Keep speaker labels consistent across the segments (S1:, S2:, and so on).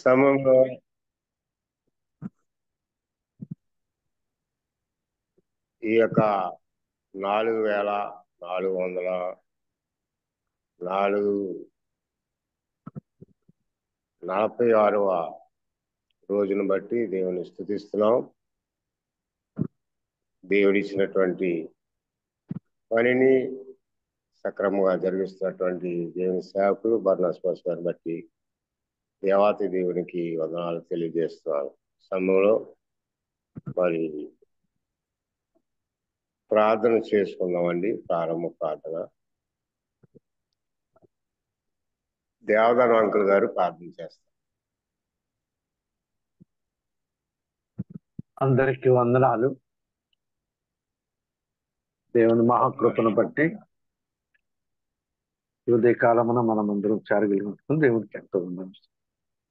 S1: సమయంలో ఈ యొక్క 4446వ రోజును బట్టి దేవుని స్తుతిస్తున్నాం. దేవుడిచ్చినటువంటి పనిని సక్రమంగా జరిగిస్తున్నటువంటి దేవుని సేవకులు బర్నస్ పాస్ గారిని బట్టి దేవాతి దేవునికి వందనాలు తెలియజేస్తున్నాను. సమయంలో మరి ప్రార్థన చేసుకుందామండి. ప్రారంభ ప్రార్థన. దేవదాన అంకుల్ గారు ప్రార్థన చేస్తారు.
S2: అందరికీ వందనాలు. దేవుని మహాకృపను బట్టి ఉదయ కాలమున మనం అందరం చేరగలుగుతుంది. దేవునికి ఎంతో ఉందని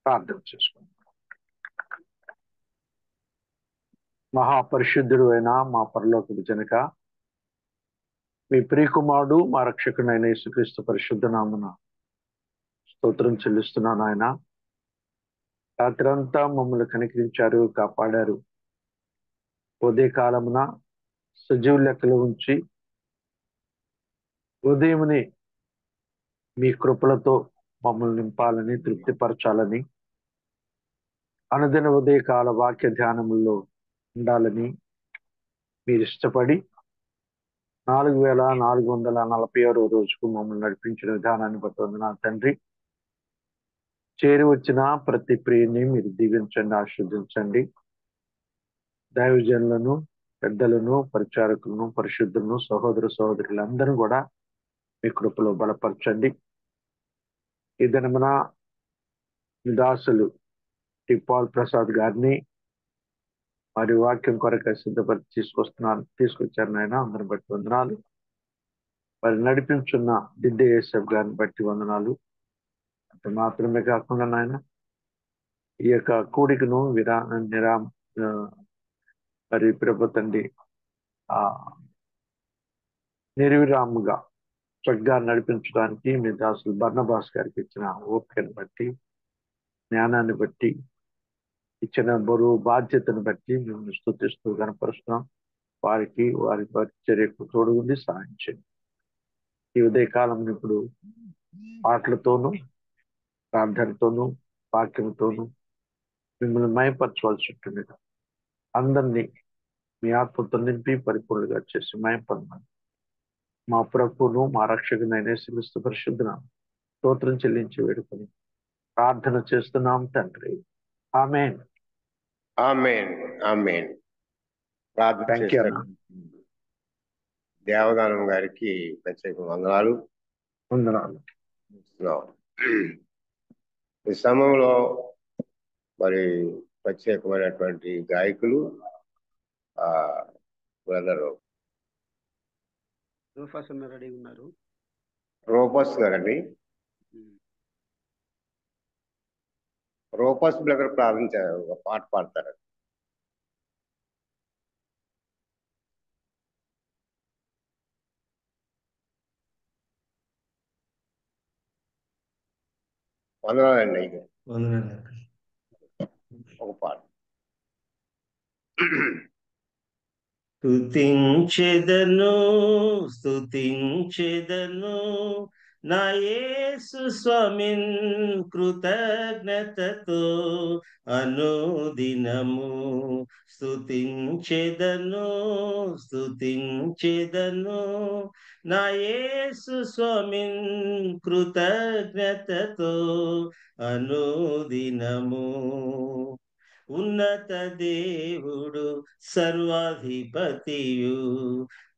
S2: ప్రార్థన చేసుకుంటాం. మహాపరిశుద్ధుడు అయిన మా పరలోకపు జనక, మీ ప్రియకుమారుడు మా రక్షకుడైన యేసుక్రీస్తు పరిశుద్ధ నామమున స్తోత్రం చెల్లిస్తున్నాను. ఆయన రాత్రంతా మమ్మల్ని కనికరించారు, కాపాడారు. ఉదయ కాలమున సజీవ లెక్కలు ఉంచి ఉదయముని మీ కృపలతో మమ్మల్ని నింపాలని, తృప్తిపరచాలని, అనుదిన ఉదయకాల వాక్య ధ్యానముల్లో ఉండాలని మీరు ఇష్టపడి 4446వ రోజుకు మమ్మల్ని నడిపించిన విధానాన్ని బట్టి నా తండ్రి, చేరి వచ్చిన ప్రతి ప్రియుని మీరు దీవించండి, ఆశీర్వదించండి. దైవజనులను, పెద్దలను, పరిచారకులను, పరిశుద్ధులను, సహోదర సహోదరులందరూ కూడా మీ కృపలో బలపరచండి. ఈ దినమున దాసులు టి పాల్ ప్రసాద్ గారిని మరి వాక్యం కొరకు సిద్ధపరిచి తీసుకొచ్చారు నాయన. అందరిని బట్టి వందనాలు. మరి నడిపించున్న దిద్దే యేసఫ్ గారిని బట్టి వందనాలు. అంత మాత్రమే కాకుండా నాయన ఈ యొక్క కూడికను మరి ప్రభు తండ్రి నిర్విరాముగా చక్కగా నడిపించడానికి మీ దాసులు బర్నబాస్ గారికి ఇచ్చిన ఓపికను బట్టి, జ్ఞానాన్ని బట్టి, ఇచ్చిన బరువు బాధ్యతను బట్టి మేము స్తుతిస్తూ కనపరుస్తున్నాం. వారికి వారి పరిచర్యకు తోడుగుండి సహాయం చేయండి. ఈ ఉదయకాలం ఇప్పుడు పాటలతోనూ, ప్రార్థనతోనూ, వాక్యంతోనూ మిమ్మల్ని మయపరచవలసి ఉంటుంది. అందరినీ మీ ఆత్మతో నింపి పరిపూర్ణంగా చేసి మయపరమని మా ప్రభువును మా రక్షకునైన యేసుక్రీస్తు పరిశుద్ధ నామమున స్తోత్రం చెల్లించి వేడుకొని ప్రార్థన చేస్తున్నాం తండ్రి. ఆమేన్.
S1: ఆమేన్. ఆమేన్. ప్రార్థన
S2: థ్యాంక్ యూ అన్న.
S1: దేవదానం గారికి ప్రత్యేక వందనాలు. ఈ సమయంలో మరి ప్రత్యేకమైనటువంటి గాయకులు బ్రదర్
S3: రెడీ ఉన్నారు.
S1: రూపస్ గారండి. రూపస్ బ్రదర్ ప్రార్థించారు, ఒక పాట పాడతారు. వందనాలండి. ఒక పాట.
S4: స్తుతించెదను నా యేసు స్వామిన్ కృతజ్ఞతతో అనుదినము స్తుతించెదను నా యేసు స్వామిన్ కృతజ్ఞతతో అనుదినము. ఉన్నత దేవుడు సర్వాధిపతియు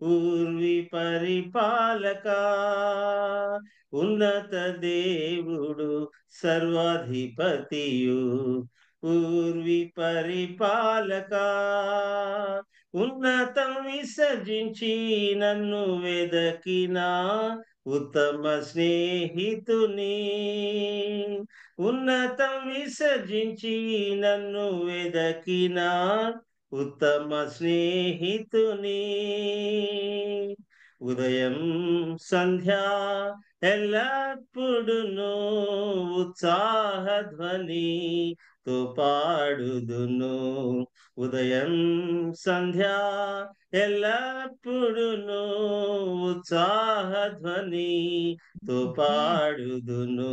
S4: పూర్వి పరిపాలక, ఉన్నత దేవుడు సర్వాధిపతియు పూర్వి పరిపాలక, ఉన్నతం విసర్జించి నన్ను వెదకిన ఉత్తమ స్నేహితుని, ఉన్నతం విసర్జించి నన్ను వెదకిన ఉత్తమ స్నేహితుని, ఉదయం సంధ్య ఎల్లప్పుడును ఉత్సాహధ్వనితో పాడుదును. ఉదయం సంధ్య ఎల్లప్పుడును ఉత్సాహధ్వనితో పాడుదును.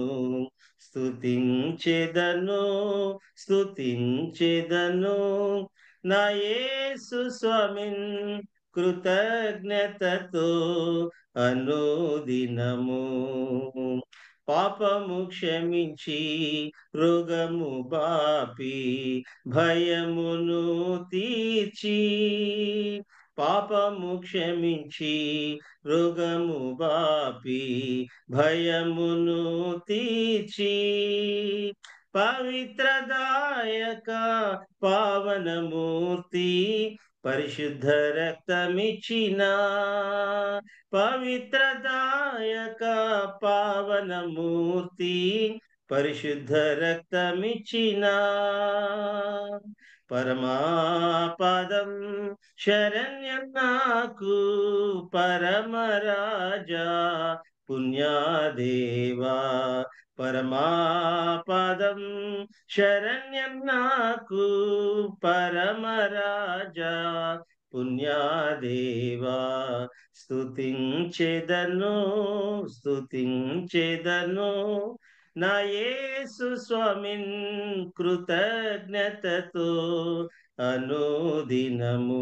S4: స్తుతించెదను స్తుతించెదను నా యేసు స్వామిన్ కృతజ్ఞతతో అనుదినము. పాపము క్షమించి రోగము బాపి భయమును తీర్చి, పాపము క్షమించి రోగము బాపి భయమును తీర్చి, పవిత్రదాయక పావనమూర్తి పరిశుద్ధ రక్తమిచ్చిన, పవిత్రదాయక పావనమూర్తి పరిశుద్ధ రక్తమిచ్చిన, పరమాపదం శరణ్యం నాకు పరమరాజా పుణ్యదేవా. పరమాపదం శరణ్యం నాకు పరమరాజా పుణ్యదేవా. స్తుతించెదను స్తుతించెదను నా యేసు స్వామిన్ కృతజ్ఞతతో అనుదినము.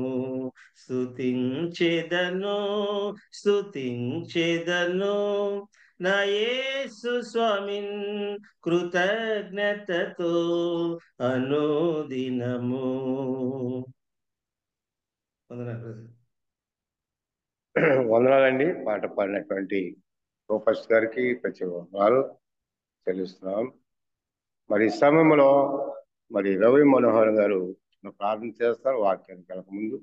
S4: స్తుతించెదను స్తుతించెదను నా యేసు స్వామిన్ కృతజ్ఞతతో అనుదినము.
S1: వందనాలండి. పాట పాడినటువంటి రూపస్ గారికి ప్రత్యేక వందనాలు చెల్లిస్తున్నాం. మరి ఈ సమయంలో మరి రవి మనోహర్ గారు ప్రార్థన చేస్తారు వాక్యానికి వెళ్ళక ముందు.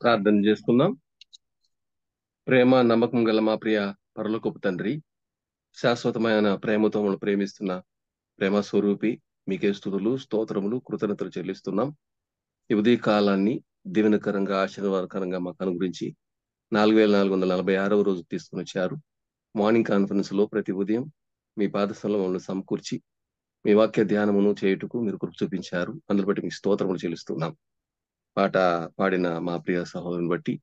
S3: ప్రార్థన చేసుకుందాం. ప్రేమ నమ్మకం గల మా ప్రియ పరలోకపు తండ్రి, శాశ్వతమైన ప్రేమతో మమ్మల్ని ప్రేమిస్తున్న ప్రేమ స్వరూపి, మీకే స్తుతులు స్తోత్రములు కృతజ్ఞతలు చెల్లిస్తున్నాం. ఈ ఉదయ కాలాన్ని దీవెనకరంగా ఆశీర్వాదకరంగా మాకు అనుగురించి 4446వ రోజు తీసుకుని వచ్చారు. మార్నింగ్ కాన్ఫరెన్స్ లో ప్రతి ఉదయం మీ పాదస్థలంలో మమ్మల్ని సమకూర్చి మీ వాక్య ధ్యానమును చేయుటకు మీరు కృప చూపించారు. అందులో బట్టి మీకు స్తోత్రములు చెల్లిస్తున్నాం. పాట పాడిన మా ప్రియ సహోదరుని బట్టి,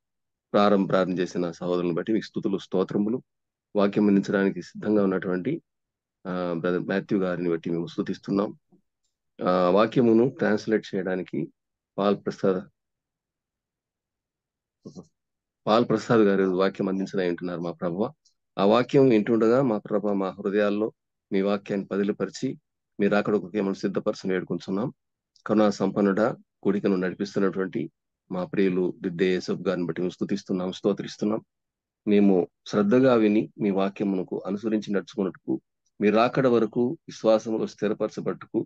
S3: ప్రార్థన చేసిన సహోదరుని బట్టి మీకు స్తుతులు స్తోత్రములు. వాక్యం అందించడానికి సిద్ధంగా ఉన్నటువంటి బ్రదర్ మాథ్యూ గారిని బట్టి మేము స్తుతిస్తున్నాం. వాక్యమును ట్రాన్స్లేట్ చేయడానికి పాల్ ప్రసాద్ గారు వాక్యం అందించడం వింటున్నారు మా ప్రభువ. ఆ వాక్యం వింటుండగా మా ప్రభ మా హృదయాల్లో మీ వాక్యాన్ని పదిలిపరిచి మీరు అక్కడ ఒక సిద్ధపరచని వేడుకుంటున్నాం. కరుణా సంపన్నుడ కూడికను నడిపిస్తున్నటువంటి మా ప్రియులు దిద్దే యేసఫ్ గారిని బట్టి మేము స్తుతిస్తున్నాం, స్తోత్రిస్తున్నాం. మేము శ్రద్ధగా విని మీ వాక్యమునకు అనుసరించి నడుచుకున్నట్టుకు, మీరు అక్కడ వరకు విశ్వాసములో స్థిరపరచబట్టుకు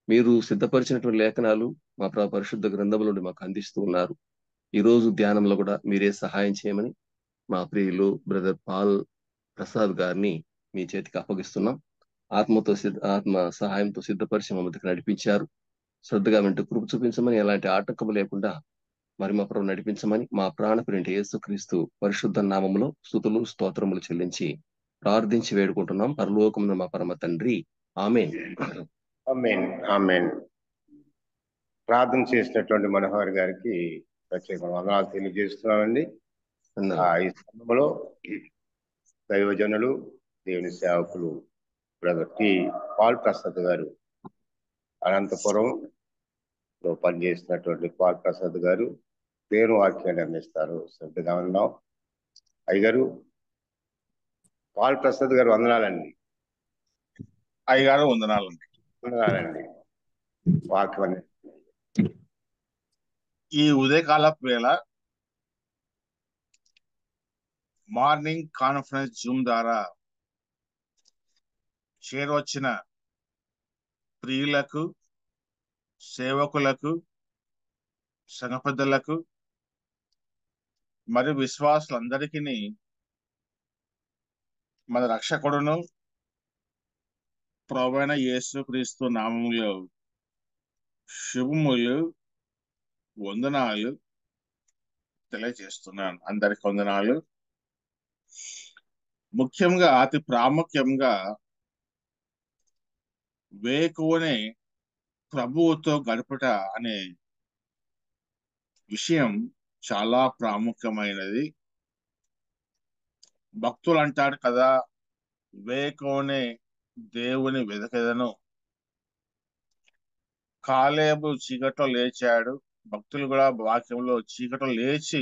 S3: మీరు సిద్ధపరిచినటువంటి లేఖనాలు మా పరిశుద్ధ గ్రంథముల నుండి మాకు అందిస్తూ ఉన్నారు. ఈ రోజు ధ్యానంలో కూడా మీరే సహాయం చేయమని మా ప్రియులు బ్రదర్ పాల్ ప్రసాద్ గారిని మీ చేతికి అప్పగిస్తున్నాం. ఆత్మ సహాయంతో సిద్ధపరిచి మమ్మల్ని నడిపించారు. శ్రద్ధగా వింటూ కృప చూపించమని, ఎలాంటి ఆటంకము లేకుండా మరి మా ప్రభు నడిపించమని మా ప్రాణప్రియుడైన యేసుక్రీస్తు పరిశుద్ధ నామములో స్తుతులు స్తోత్రములు చెల్లించి ప్రార్థించి వేడుకుంటున్నాం. పరలోకమున మా పరమ తండ్రి, ఆమేన్.
S1: ఆమేన్ ఆమేన్. ప్రార్థన చేసినటువంటి మనోహర్ గారికి ప్రత్యేక వందనాలు తెలియజేస్తున్నానండి. ఈ సమయంలో దైవజనులు దేవుని సేవకులు బ్రదర్ టి పాల్ ప్రసాద్ గారు, అనంతపురంలో పనిచేసినటువంటి పాల్ ప్రసాద్ గారు దేవుని వాక్యాన్ని అందిస్తారు. శ్రద్ధగా ఉన్నాం. అయ్యగారు పాల్ ప్రసాద్ గారు వందనాలండి.
S5: అయ్యగారు వందనాలండి.
S1: వందనాలండి. వాక్యం
S5: ఈ ఉదయకాలపు వేళ మార్నింగ్ కాన్ఫరెన్స్ జూమ్ ద్వారా చేరవచ్చిన ప్రియులకు, సేవకులకు, సంఘ పెద్దలకు మరియు విశ్వాసులందరికీ మన రక్షకుడును ప్రభువైన యేసుక్రీస్తు నామములో శుభములు, వందనాలు తెలియజేస్తున్నాను. అందరికి వందనాలు. ముఖ్యంగా అతి ప్రాముఖ్యంగా వేకువనే ప్రభువుతో గడుపుట అనే విషయం చాలా ప్రాముఖ్యమైనది. భక్తులు అంటారు కదా, వేకువనే దేవుని వెదకెదను. కాలేబు చీకట్లో లేచాడు. భక్తులు కూడా వాక్యంలో చీకట్లో లేచి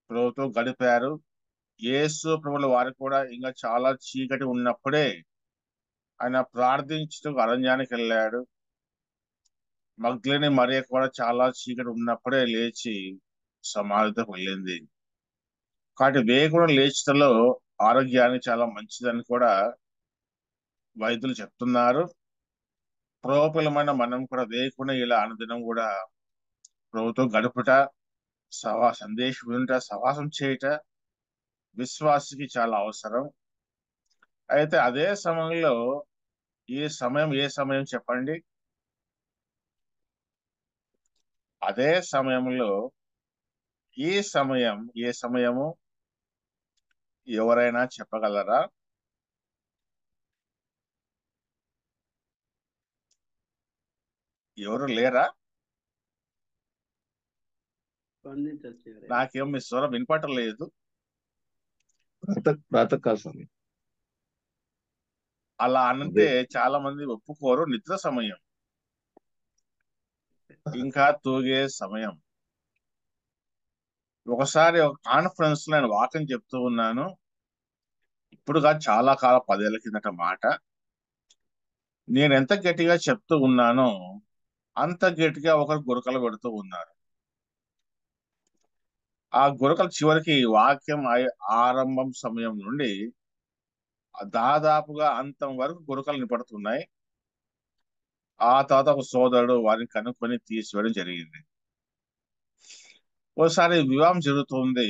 S5: ప్రభుతో గడిపారు. యేసు ప్రభుల వారు కూడా ఇంకా చాలా చీకటి ఉన్నప్పుడే ఆయన ప్రార్థించుటకు అరణ్యానికి వెళ్ళాడు. మగ్దలేని మరియ కూడా చాలా చీకటి ఉన్నప్పుడే లేచి సమాధితో వెళ్ళింది. కాబట్టి వేకువనే లేచటలో ఆరోగ్యానికి చాలా మంచిదని కూడా వైద్యులు చెప్తున్నారు. ప్రభువులమైన మనం కూడా వేకువనే ఇలా అనుదినం కూడా ప్రభుతో గడుపుట, సందేశం వినుట, సహవాసం చేయుట విశ్వాసికి చాలా అవసరం. అయితే అదే సమయంలో ఏ సమయం చెప్పండి? అదే సమయంలో ఏ సమయము ఎవరైనా చెప్పగలరా? ఎవరు లేరా? నాకేం మీ స్వరం వినపడలేదు.
S3: ప్రాతకాల సమయం.
S5: అలా అంటే చాలా మంది ఒప్పుకోరు. నిద్ర సమయం, ఇంకా తూగే సమయం. ఒకసారి ఒక కాన్ఫరెన్స్ లో నేను వాక్యం చెప్తూ ఉన్నాను. ఇప్పుడుగా చాలా కాలం 10 ఏళ్ల కిందట మాట. నేను ఎంత గట్టిగా చెప్తూ ఉన్నానో అంత గట్టిగా ఒకరు గురకలు పెడుతూ ఉన్నారు. ఆ గురకలు చివరికి వాక్యం ఆరంభం సమయం నుండి దాదాపుగా అంతం వరకు గురకలు నిపడుతున్నాయి. ఆ తర్వాత ఒక సోదరుడు వారిని కనుక్కొని తీసివేయడం జరిగింది. ఓసారి వివాహం జరుగుతుంది.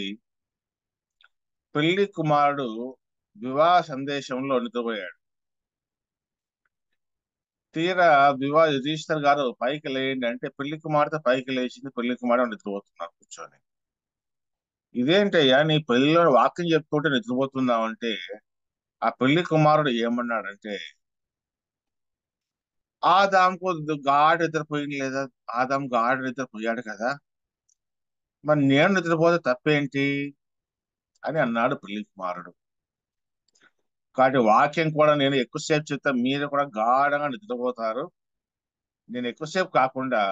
S5: పెళ్లి కుమారుడు వివాహ సందేశంలో నిద్రపోయాడు. తీరా రిజిస్టర్ గారు పైకి లేయండి అంటే పెళ్లి కుమార్తె పైకి లేచింది. పెళ్లి కుమారుడు నిద్రపోతున్నారు కూర్చొని. ఇదేంటయ్యా, నీ పెళ్లిలో వాక్యం చెప్పుకుంటే నిద్రపోతున్నావు అంటే ఆ పెళ్లి కుమారుడు ఏమన్నాడంటే, ఆదాంకు గాఢ నిద్రపోయింది లేదా, ఆదాం గాఢ నిద్రపోయాడు కదా, మరి నేను నిద్రపోతే తప్పేంటి అని అన్నాడు పెళ్లి కుమారుడు. కాబట్టి వాక్యం కూడా నేను ఎక్కువసేపు చెప్తా, మీరు కూడా గాఢంగా నిద్రపోతారు. నేను ఎక్కువసేపు కాకుండా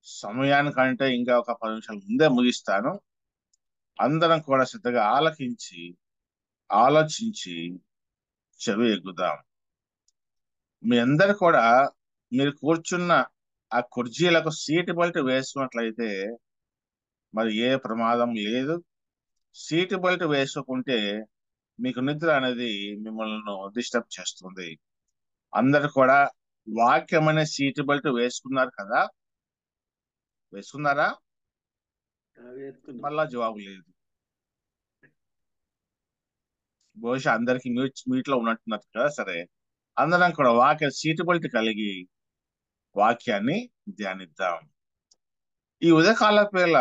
S5: సమయానికంటే ఇంకా ఒక 10 నిమిషాల ముందే ముగిస్తాను. అందరం కూడా శ్రద్ధగా ఆలకించి ఆలోచించి చెవి ఎగ్గుదాం. మీ అందరు కూడా మీరు కూర్చున్న ఆ కుర్చీలకు సీటు బెల్ట్ వేసుకున్నట్లయితే మరి ఏ ప్రమాదం లేదు. సీటు బెల్ట్ వేసుకుంటే మీకు నిద్ర అనేది మిమ్మల్ని డిస్టర్బ్ చేస్తుంది. అందరు కూడా వాక్యం అనే సీటు బెల్ట్ వేసుకున్నారు కదా? వేసుకున్నారా? మళ్ళా జవాబు లేదు. బహుశా అందరికి మీట్లో ఉన్నట్టున్నారు కదా. సరే, అందరం కూడా వాక్య సీటు బెల్ట్ కలిగి వాక్యాన్ని ధ్యానిద్దాం. ఈ ఉదయకాల వేళ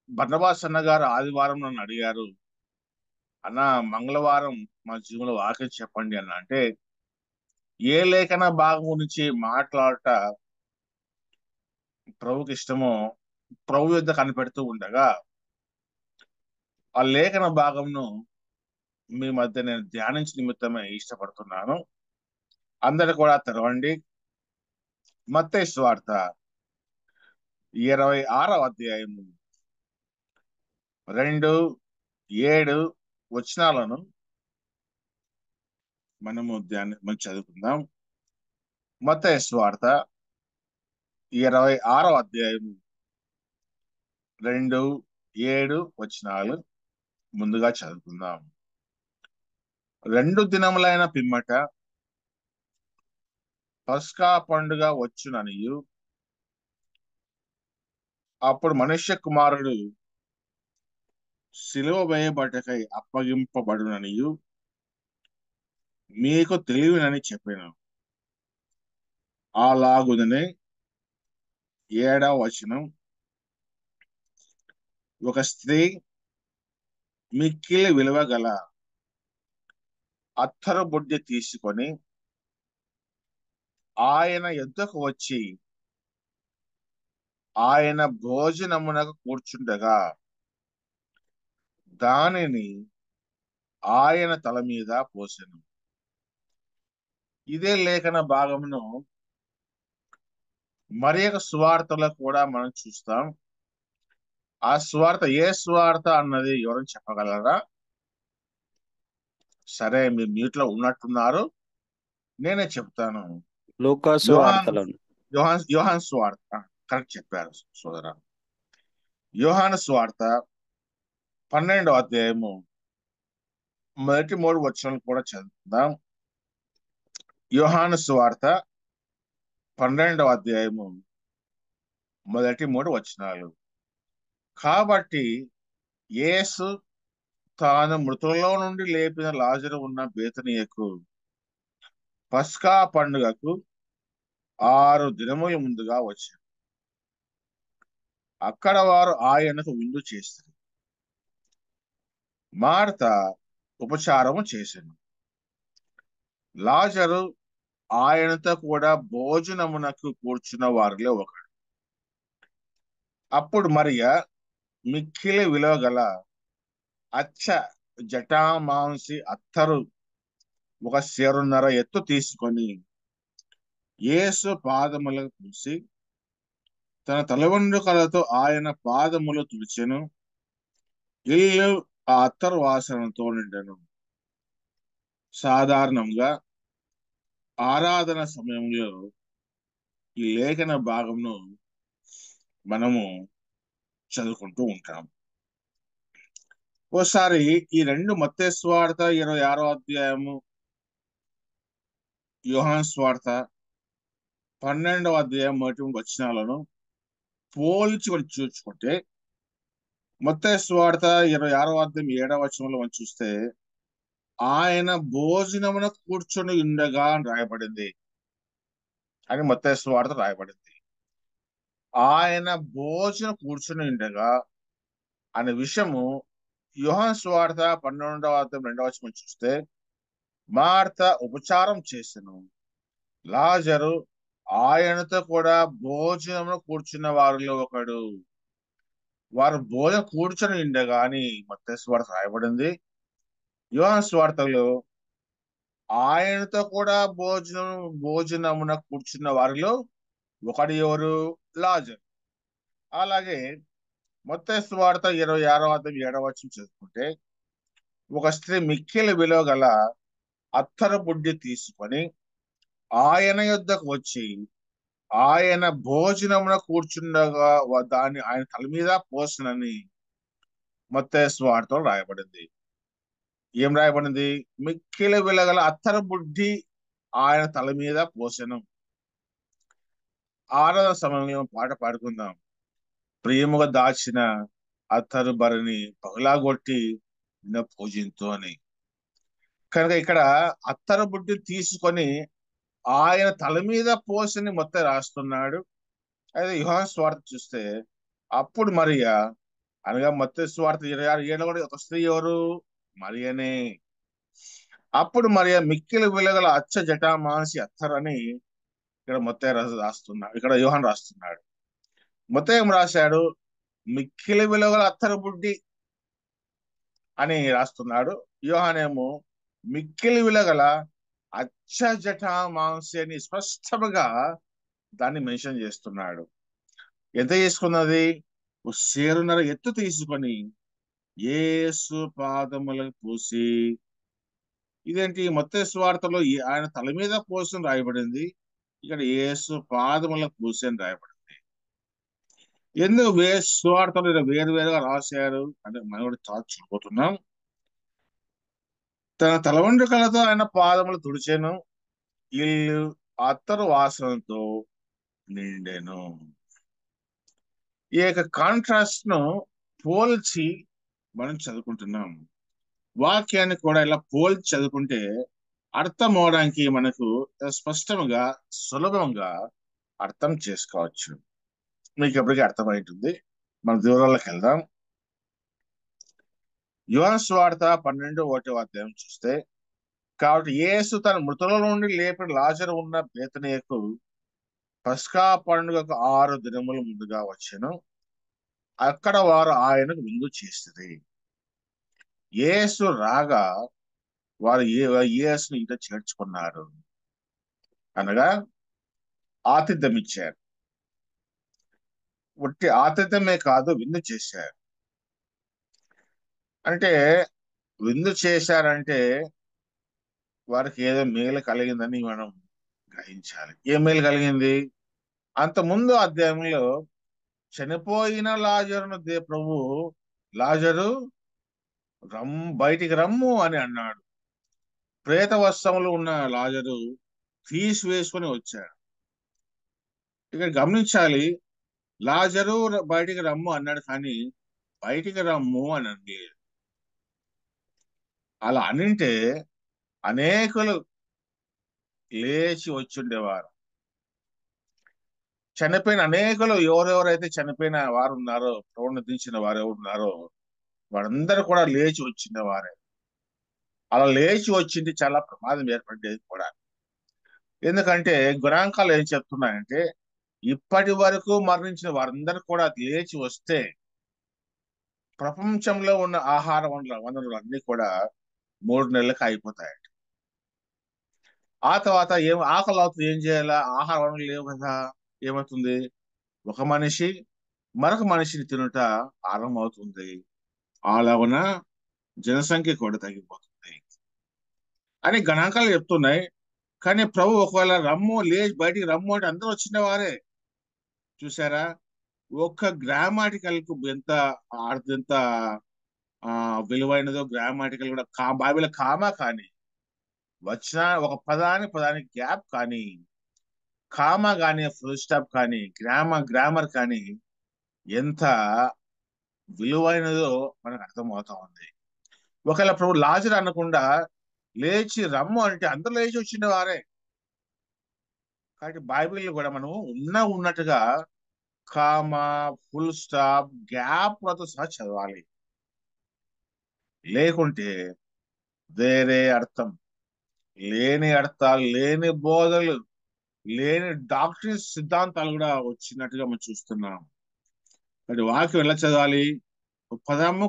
S5: బర్నబాస్ అన్న గారు ఆదివారం నన్ను అడిగారు, అన్న మంగళవారం మా జీవనంలో వాక్యం చెప్పండి అన్న. అంటే ఏ లేఖన భాగం గురించి మాట్లాడట ప్రభుకి ఇష్టమో ప్రభు యుద్ధ కనిపెడుతూ ఉండగా ఆ లేఖన భాగంను మీ మధ్య నేను ధ్యానించే నిమిత్తమే ఇష్టపడుతున్నాను. అందరు కూడా తెరవండి. మత్తయి సువార్త 26వ అధ్యాయము 2-7 వచనాలను మనం చదువుకుందాం. మత్తయి సువార్త 26వ అధ్యాయము 2-7 వచనాలు ముందుగా చదువుకుందాం. 2 దినములైన పిమ్మట పస్కా పండుగ వచ్చుననియు అప్పుడు మనుష్య కుమారుడు సిలువ వేయబట్టకై అప్పగింపబడుననియు మీకు తెలియనని చెప్పాను. అలాగుననే 7వ వచనం, ఒక స్త్రీ మిక్కిలి విలువ గల అత్తరు బుడ్డి తీసుకొని ఆయన యుద్ధకు వచ్చి ఆయన భోజనమునకు కూర్చుండగా దానిని ఆయన తల మీద పోసెను. ఇదే లేఖన భాగమును మరి ఒక సువార్తలో కూడా మనం చూస్తాం. ఆ సువార్త ఏ సువార్త అన్నది ఎవరైనా చెప్పగలరా? సరే, మీరు మ్యూట్ లో ఉన్నట్టున్నారు, నేనే చెప్తాను.
S6: లూకాసు
S5: యోహాన్
S6: వార్తలో
S5: యోహాన్ సువార్త. కరెక్ట్ చెప్పారు సోదరా. యోహాను సువార్త 12వ అధ్యాయము మొదటి 3 వచనాలు కూడా చదువుకుందాం. యోహాను సువార్త 12వ అధ్యాయము మొదటి 3 వచనాలు. కాబట్టి యేసు తాను మృతులలో నుండి లేపిన లాజరు ఉన్న బేతనియకు పస్కా పండుగకు 6 దినముల ముందుగా వచ్చారు. అక్కడ వారు ఆయనకు విందు చేస్తారు. మార్త ఉపచారము చేసెను. లాజరు ఆయనతో కూడా భోజనమునకు కూర్చున్న వారిలో ఒకడు. అప్పుడు మరియ మిక్కిలి విలువ గల అచ్చ జటామాంసి అత్తరు ఒక సేరున్నర ఎత్తు తీసుకొని యేసు పాదములకు పూసి తన తలవెండ్రుకలతో ఆయన పాదములు తుడిచెను. ఇల్లు ఆ అత్తరు వాసనతో నిండెను. సాధారణంగా ఆరాధన సమయంలో ఈ లేఖన భాగంను మనము చదువుకుంటూ ఉంటాం. ఓసారి ఈ 2 మత్తయి సువార్త 26వ అధ్యాయము, యోహాను సువార్త 12వ అధ్యాయం మొదటి వచనాలను పోల్చి మనం చూసుకుంటే, మత్తయి సువార్త 26వ అధ్యాయం 7వ వచనంలో మనం చూస్తే ఆయన భోజనమున కూర్చొని ఉండగా అని రాయబడింది అని మత్తయి సువార్త రాయబడింది. ఆయన భోజనం కూర్చొని ఉండగా అనే విషయము యోహాను సువార్త 12వ అధ్యాయం 2వ వచనం చూస్తే మార్త ఉపచారం చేసెను. లాజరు ఆయనతో కూడా భోజనమును కూర్చున్న వారిలో ఒకడు. వారు భోజనం కూర్చొని ఉండగా అని మత్తయి సువార్త రాయబడింది. యోహాను సువార్తలో ఆయనతో కూడా భోజనమున కూర్చున్న వారిలో ఒకడు ఎవరు? లాజరు. అలాగే మత్తయి సువార్త 26వ అధ్యాయం 7వ వచనం చదువుకుంటే ఒక స్త్రీ మిక్కిలి విలువ గల అత్తరు బుడ్డి తీసుకొని ఆయన యొద్దకు వచ్చి ఆయన భోజనమున కూర్చుండగా దాన్ని ఆయన తల మీద పోసనని మత్తయి సువార్తలో రాయబడింది. ఏం రాయబడింది? మిక్కిలి విలువ గల అత్తరు బుడ్డి ఆయన తల మీద పోసెను. ఆరాధన సమయంలో పాట పాడుకుందాం. ప్రియముగా దాచిన అత్తరు బరిని పగలాగొట్టి పూజింతు అని. కనుక ఇక్కడ అత్తరు బుడ్డి తీసుకొని ఆయన తల మీద పోసని మొత్తం రాస్తున్నాడు. అయితే యోహాను సువార్త చూస్తే అప్పుడు మరియ అనగా మత్తయి సువార్త 26:7 కూడా ఒక స్త్రీ ఎవరు? మరియనే. అప్పుడు మరియ మిక్కిలి విలువగల అచ్చ జటామాంసి అత్తరు అని ఇక్కడ మత్తయి రాస్తున్నాడు, ఇక్కడ యోహాను రాస్తున్నాడు. మత్తయి ఏం రాశాడు? మిక్కిలి విలువగల అత్తరు బుడ్డి అని రాస్తున్నాడు. యోహానేమో మిక్కిలి విలువగల అచ్చ జటామాంసి అని స్పష్టంగా దాన్ని మెన్షన్ చేస్తున్నాడు. ఎంత చేసుకున్నది? 1 సేరున్నర ఎత్తు తీసుకొని యేసు పాదములకు పూసి. ఇదేంటి? మత్తయి సువార్తలో ఆయన తల మీద పోసి రాయబడింది, ఇక్కడ యేసు పాదములకు పూసి అని రాయబడింది. ఎందుకు సువార్తలు వేరు వేరుగా రాశారు అంటే మనం కూడా చాలా చూడబోతున్నాం. తన తలవెండ్రుకలతో ఆయన పాదములు తుడిచెను, ఇల్లు అత్తరు వాసనతో నిండెను. ఈ యొక్క కాంట్రాస్ట్ ను పోల్చి మనం చదువుకుంటున్నాం. వాక్యాన్ని కూడా ఇలా పోల్చి చదువుకుంటే అర్థం అవడానికి మనకు స్పష్టంగా సులభంగా అర్థం చేసుకోవచ్చు. మీకు ఎప్పటికీ అర్థమవుతుంది. మన వివరాలకు వెళ్దాం. యోహాను సువార్త 12:1 అధ్యాయం చూస్తే, కాబట్టి యేసు తన మృతుల నుండి లేపిన లాజరు ఉన్న బేతనియకు పస్కా పండుగకు 6 దినముల ముందుగా వచ్చెను. అక్కడ వారు ఆయనకు విందు చేసిరి. యేసు రాగా వారు యేసును ఇంట చేర్చుకున్నారు, అనగా ఆతిథ్యం ఇచ్చారు. ఉట్టి ఆతిథ్యమే కాదు, విందు చేశారు. అంటే విందు చేశారంటే వారికి ఏదో మేలు కలిగిందని మనం గ్రహించాలి. ఏ మేలు కలిగింది? అంత ముందు అధ్యాయంలో చనిపోయిన లాజరును ప్రభు, లాజరు బయటికి రమ్ము అని అన్నాడు. ప్రేత వస్త్రములు ఉన్న లాజరు తీసివేసుకొని వచ్చాడు. ఇక్కడ గమనించాలి, లాజరు బయటికి రమ్ము అన్నాడు, కానీ బయటికి రమ్ము అని అనలేదు. అలా అనింటే అనేకులు లేచి వచ్చుండేవారు. చనిపోయిన అనేకులు ఎవరెవరైతే చనిపోయిన వారు ఉన్నారో, ప్రభువును దించిన వారు ఎవరు ఉన్నారో వారందరూ కూడా లేచి వచ్చిన వారే. అలా లేచి వచ్చింది చాలా ప్రమాదం ఏర్పడేది కూడా. ఎందుకంటే గుణాంకాలు ఏం చెప్తున్నాయంటే, ఇప్పటి వరకు మరణించిన వారందరూ కూడా లేచి వస్తే ప్రపంచంలో ఉన్న ఆహార వనరులు అన్ని కూడా 3 నెలలకు అయిపోతాయట. ఆ తర్వాత ఆకలి అవుతుంది, ఏం చేయాలా? ఆహార వనరులు లేవు కదా, ఏమవుతుంది? ఒక మనిషి మరొక మనిషిని తినుట ఆరంభమవుతుంది. అలాగున జనసంఖ్య కూడా తగ్గిపోతుంది అని గణాంకాలు చెప్తున్నాయి. కానీ ప్రభు ఒకవేళ రమ్ము లేచి బయటికి రమ్ము అంటే అందరూ వచ్చిన వారే. చూసారా, ఒక్క గ్రామాటికల్ కు ఎంత విలువైనదో గ్రామాటికల్ కూడా. బైబిల్ కామా కానీ, వచ్చిన ఒక పదానికి గ్యాప్ కానీ, కామా కానీ, ఫుల్ స్టాప్ కానీ, గ్రామర్ కానీ ఎంత విలువైనదో మనకు అర్థమవుతా ఉంది. ఒకవేళ ప్రభు లాజరు అనకుండా లేచి రమ్ము అంటే అందరూ లేచి వచ్చిన వారే. కాబట్టి బైబిల్ కూడా మనం ఉన్నట్టుగా కామా, ఫుల్ స్టాప్, గ్యాప్లతో సహా చదవాలి. లేకుంటే వేరే అర్థం, లేని అర్థాలు, లేని బోధలు, లేని డాక్టరీన్ సిద్ధాంతాలు కూడా వచ్చినట్టుగా మనం చూస్తున్నాం. మరి వాక్యం ఎలా చదవాలి? పదము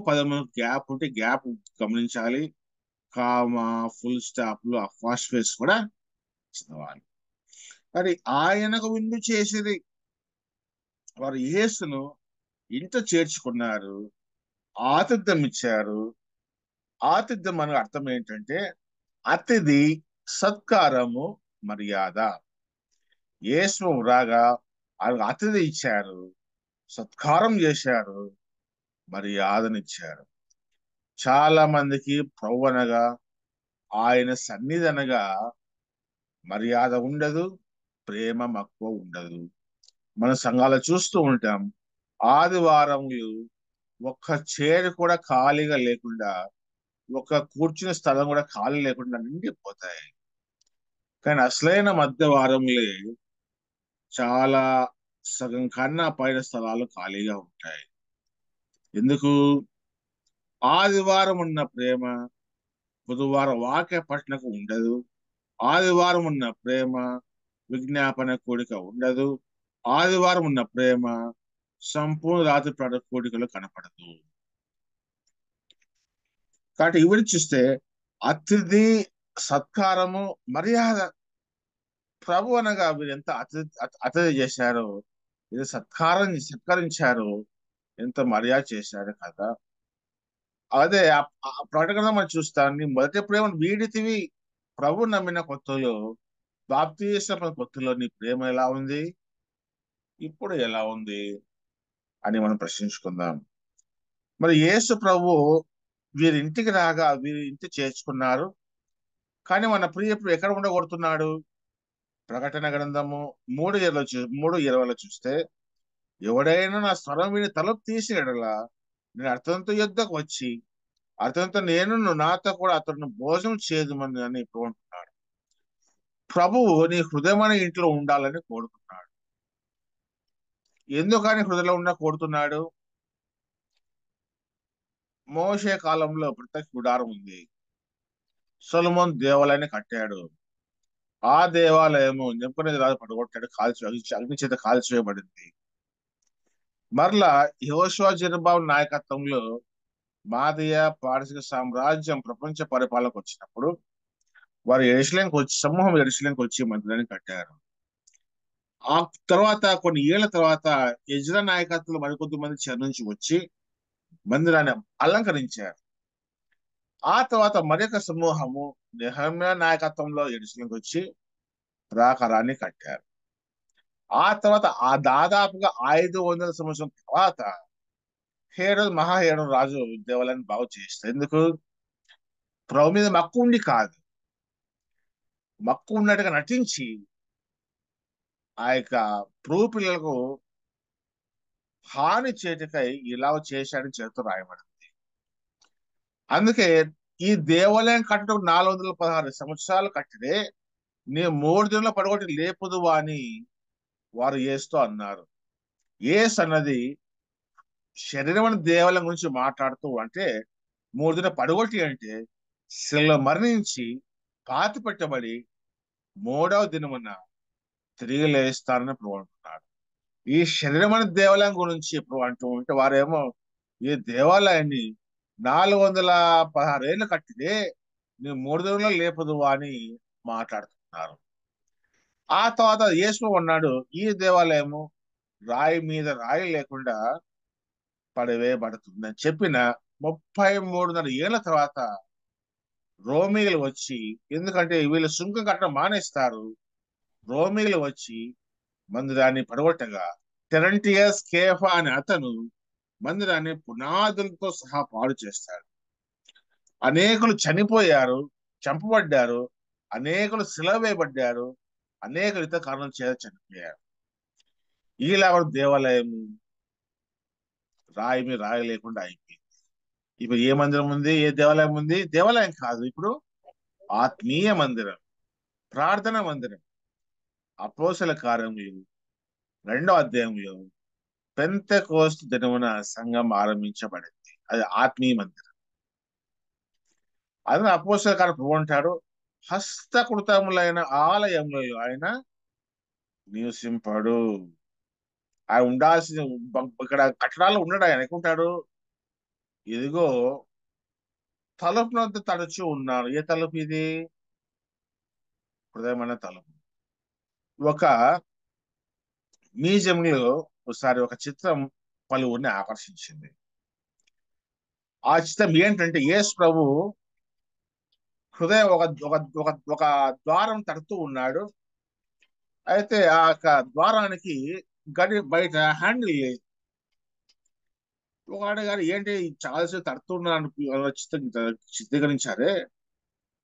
S5: గ్యాప్ ఉంటే గ్యాప్ గమనించాలి. కామా, ఫుల్ స్టాప్లు, అపాస్ట్రోఫీస్ కూడా చదవాలి. మరి ఆయనకు విందు చేసేది, వారు యేసును ఇంట చేర్చుకున్నారు, ఆతిథ్యం ఇచ్చారు. ఆతిథ్యం అనే అర్థం ఏంటంటే అతిథి, సత్కారము, మర్యాద. యేసు రాగా ఆయనకు అతిథి ఇచ్చారు, సత్కారం చేశారు, మర్యాదనిచ్చారు. చాలా మందికి ప్రభు అనగా, ఆయన సన్నిధి అనగా మర్యాద ఉండదు, ప్రేమ మక్కువ ఉండదు. మన సంఘాలు చూస్తూ ఉంటాం, ఆదివారములు ఒక్క చైర్ కూడా ఖాళీగా లేకుండా, ఒక కూర్చునే స్థలం కూడా ఖాళీ లేకుండా నిండిపోతాయి. కానీ అసలైన మధ్య వారంలే చాలా సగం కన్నా పైన స్థలాలు ఖాళీగా ఉంటాయి. ఎందుకు? ఆదివారం ఉన్న ప్రేమ బుధవారం వాక్య పఠనకు ఉండదు. ఆదివారం ఉన్న ప్రేమ విజ్ఞాపన కూడిక ఉండదు. ఆదివారం ఉన్న ప్రేమ సంపూర్ణ రాత్రి కూడికలు కనపడదు. కాబట్టి ఇవి చూస్తే అతిథి, సత్కారము, మర్యాద. ప్రభు అనగా వీరు ఎంత అతిథి చేశారో, ఇది సత్కరించారు, ఎంత మర్యాద చేశారు కదా. అదే ప్రకటన మనం చూస్తాం, నీ మొదటి ప్రేమ వీడితివి. ప్రభు నమ్మిన కొత్తలో, బాప్తిస్మ కొత్తలో నీ ప్రేమ ఎలా ఉంది, ఇప్పుడు ఎలా ఉంది అని మనం ప్రశ్నించుకుందాం. మరి యేసు ప్రభు వీరి ఇంటికి రాగా వీరి ఇంటి చేర్చుకున్నారు. కానీ మన ప్రియప్పుడు ఎక్కడ ఉండగొడుతున్నాడు? ప్రకటన గ్రంథము 3:20 చూస్తే, ఎవడైనా నా స్వరం విని తలుపు తీసి ఎడలా నేను అతనితో యుద్ధకు వచ్చి అతనితో నేను నాతో కూడా అతను భోజనం చేయదుమని అని కోరుకుంటున్నాడు. ప్రభువు నీ హృదయమైన ఇంట్లో ఉండాలని కోరుతున్నాడు. ఎందుకని హృదయంలో కోరుతున్నాడు? మోషే కాలంలో ప్రత్యక్ష గుడారం ఉంది. సొలొమోన్ దేవాలయాన్ని కట్టాడు. ఆ దేవాలయము నెబుకద్నెజరు పడగొట్టాడు, అగ్ని చేత కాల్చివేయబడింది. మరలా యెహోషువ జెరుబ్బాబెలు నాయకత్వంలో మాదీయ పారసీక సామ్రాజ్యం ప్రపంచ పరిపాలనకు వచ్చినప్పుడు వారు సమూహం యెరూషలేముకి వచ్చి మందిరాన్ని కట్టారు. ఆ తర్వాత కొన్ని ఏళ్ల తర్వాత ఎజ్రా నాయకత్వంలో మరికొద్ది మంది చెర నుంచి వచ్చి మందిరాన్ని అలంకరించారు. ఆ తర్వాత మరొక సమూహము నెహెమ్యా నాయకత్వంలో యెరూషలేముకి వచ్చి ప్రాకారాన్ని కట్టారు. ఆ తర్వాత దాదాపుగా 500 సంవత్సరం తర్వాత మహాహేరోదు రాజు దేవాలయాన్ని బాగు చేస్తారు. ఎందుకు? ప్రభు మీద మక్కువ ఉండి కాదు, మక్కువ ఉన్నట్టుగా నటించి ఆ యొక్క ప్రభు పిల్లలకు హాని చేటుకై ఇలా చేశాడని చేతితో రాయబడింది. అందుకే ఈ దేవాలయం కట్టడం 416 సంవత్సరాలు కట్టితే నీ 3 దినంలో పడగొట్టి లేపుదువా అని వారు యేసుతో అన్నారు. యేసు అన్నది శరీరం దేవాలయం గురించి మాట్లాడుతూ అంటే 3 దినం పడగొట్టి అంటే శిలలో మరణించి పాతి పెట్టబడి 3వ దినమున తిరిగి లేస్తారని ప్రభు అంటున్నాడు. ఈ శరీరం దేవాలయం గురించి ఇప్పుడు అంటూ ఉంటే వారేమో ఈ దేవాలయాన్ని 416 ఏళ్ళు కట్టితే నీ 3 దినంలో లేపదు అని మాట్లాడుతున్నారు. ఆ తర్వాత యేసు ఉన్నాడు, ఈ దేవాలయము రాయి మీద రాయి లేకుండా పడివేయబడుతుందని చెప్పిన 33.5 ఏళ్ల తర్వాత రోమీలు వచ్చి, ఎందుకంటే వీళ్ళు సుంకం కట్టడం మానేస్తారు, రోమీలు వచ్చి మందిరాన్ని పడగొట్టగా టెరెంటియస్ కేఫా అనే అతను మందిరాన్ని పునాదులతో సహా పాడు చేస్తాడు. అనేకులు చనిపోయారు, చంపబడ్డారు, అనేకులు శిల వేయబడ్డారు, అనేక ఇతర కారణాల చేత చనిపోయారు. ఈలా దేవాలయం రాయి మీద రాయి లేకుండా అయిపోయింది. ఇప్పుడు ఏ మందిరం ఉంది, ఏ దేవాలయం ఉంది? దేవాలయం కాదు, ఇప్పుడు ఆత్మీయ మందిరం, ప్రార్థన మందిరం. అపోస్తల కార్యములు 2వ అధ్యాయంలో పెంతెకోస్తు దినమున సంఘం ఆరంభించబడింది. అది ఆత్మీయ మందిరం. అది అపోస్తల కార్యం ప్రభు అంటాడు, హస్తకృతములైన ఆలయంలో ఆయన నివసింపడు. ఆయన ఉండాల్సిన ఇక్కడ కట్టడాలు ఉన్నాడు. ఆయన ఎక్కుంటాడు, ఇదిగో తలుపునంత తడుచు ఉన్నాడు. ఏ తలుపు ఇది? హృదయమైన తలుపు. ఒక మ్యూజియంలో ఒకసారి ఒక చిత్రం పలువురిని ఆకర్షించింది. ఆ చిత్రం ఏంటంటే యేసు ప్రభు హృదయం ఒక ద్వారం తడుతూ ఉన్నాడు. అయితే ఆ ద్వారానికి గడి బయట హ్యాండిల్ లేదు. ఒకడు గారు ఏంటి చాలాసేపు తడుతున్నాను చిత్రీకరించారే,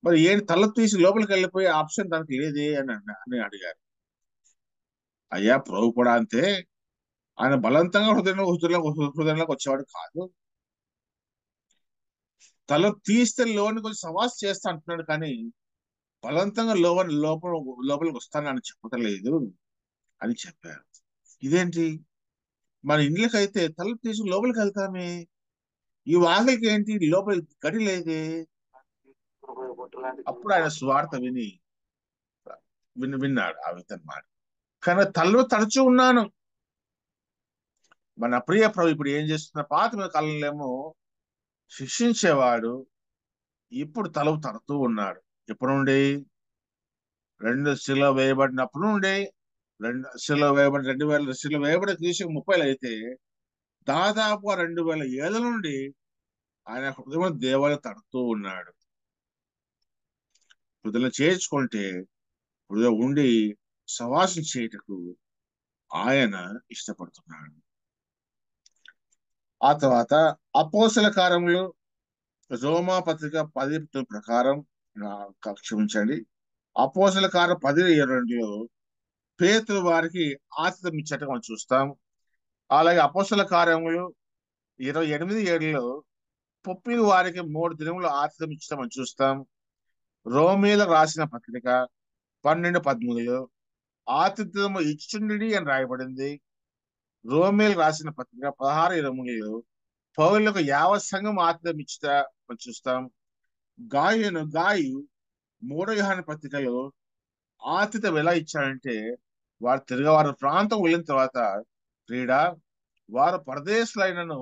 S5: మరి ఏంటి తలుపు తీసి లోపలికి వెళ్ళిపోయే ఆప్షన్ దానికి లేదే అని అడిగారు. అయ్యా ప్రభు కూడా అంతే, ఆయన బలవంతంగా హృదయంలోకి వచ్చేవాడు కాదు. తలుపు తీస్తే లోని కొంచెం సవాస్ చేస్తా అంటున్నాడు, కానీ బలవంతంగా లోపలికి వస్తానని చెప్పటలేదు అని చెప్పారు. ఇదేంటి, మన ఇండ్లకైతే తలుపు తీసి లోపలికి వెళ్తామే, ఈ వాకిలికి ఏంటి లోపలి గడి లేదే? అప్పుడు ఆయన స్వార్థ విన్నాడు ఆ విధంగా మాట. కానీ తలుపు తడుచు ఉన్నాను. మన ప్రియ ప్రభు ఇప్పుడు ఏం చేస్తున్న, పాత కాలంలో శిక్షించేవాడు, ఇప్పుడు తలుపు తడుతూ ఉన్నాడు. ఎప్పుడు నుండి? 2 శిలువ వేయబడినప్పుడు నుండి. 2 శిలువ వేయబడి తీసి 30 అయితే దాదాపు 2000 ఏళ్ల నుండి ఆయన హృదయం దేవాలయం తడుతూ ఉన్నాడు. హృదయం చేర్చుకుంటే హృదయం ఉండి సవాసం చేయటకు ఆయన ఇష్టపడుతున్నాడు. ఆ తర్వాత అపోస్తల కార్యములు రోమా పత్రిక 10 ప్రకారం క్షమించండి, అపోస్తల కార్యం 10:22 పేతురు వారికి ఆతిథ్యం ఇచ్చటం మనం చూస్తాం. అలాగే అపోస్తల కార్యములు 28:7 పొప్పిలు వారికి 3 దినములు ఆతిథ్యం ఇచ్చటం మనం చూస్తాం. రోమీలకు రాసిన పత్రిక 12:13 ఆతిథ్యము ఇచ్చుండి అని రాయబడింది. రోమీలకు రాసిన పత్రిక 16:23 పౌలులకు యావత్ సంఘం ఆతిథ్యం ఇచ్చుట మనం చూస్తాం. గాయు 3 యోహాను పత్రికలో ఆతిథ్యం ఎలా ఇచ్చాడంటే, వారు ప్రాంతం వెళ్ళిన తర్వాత ప్రియుడా, వారు పరదేశులైనను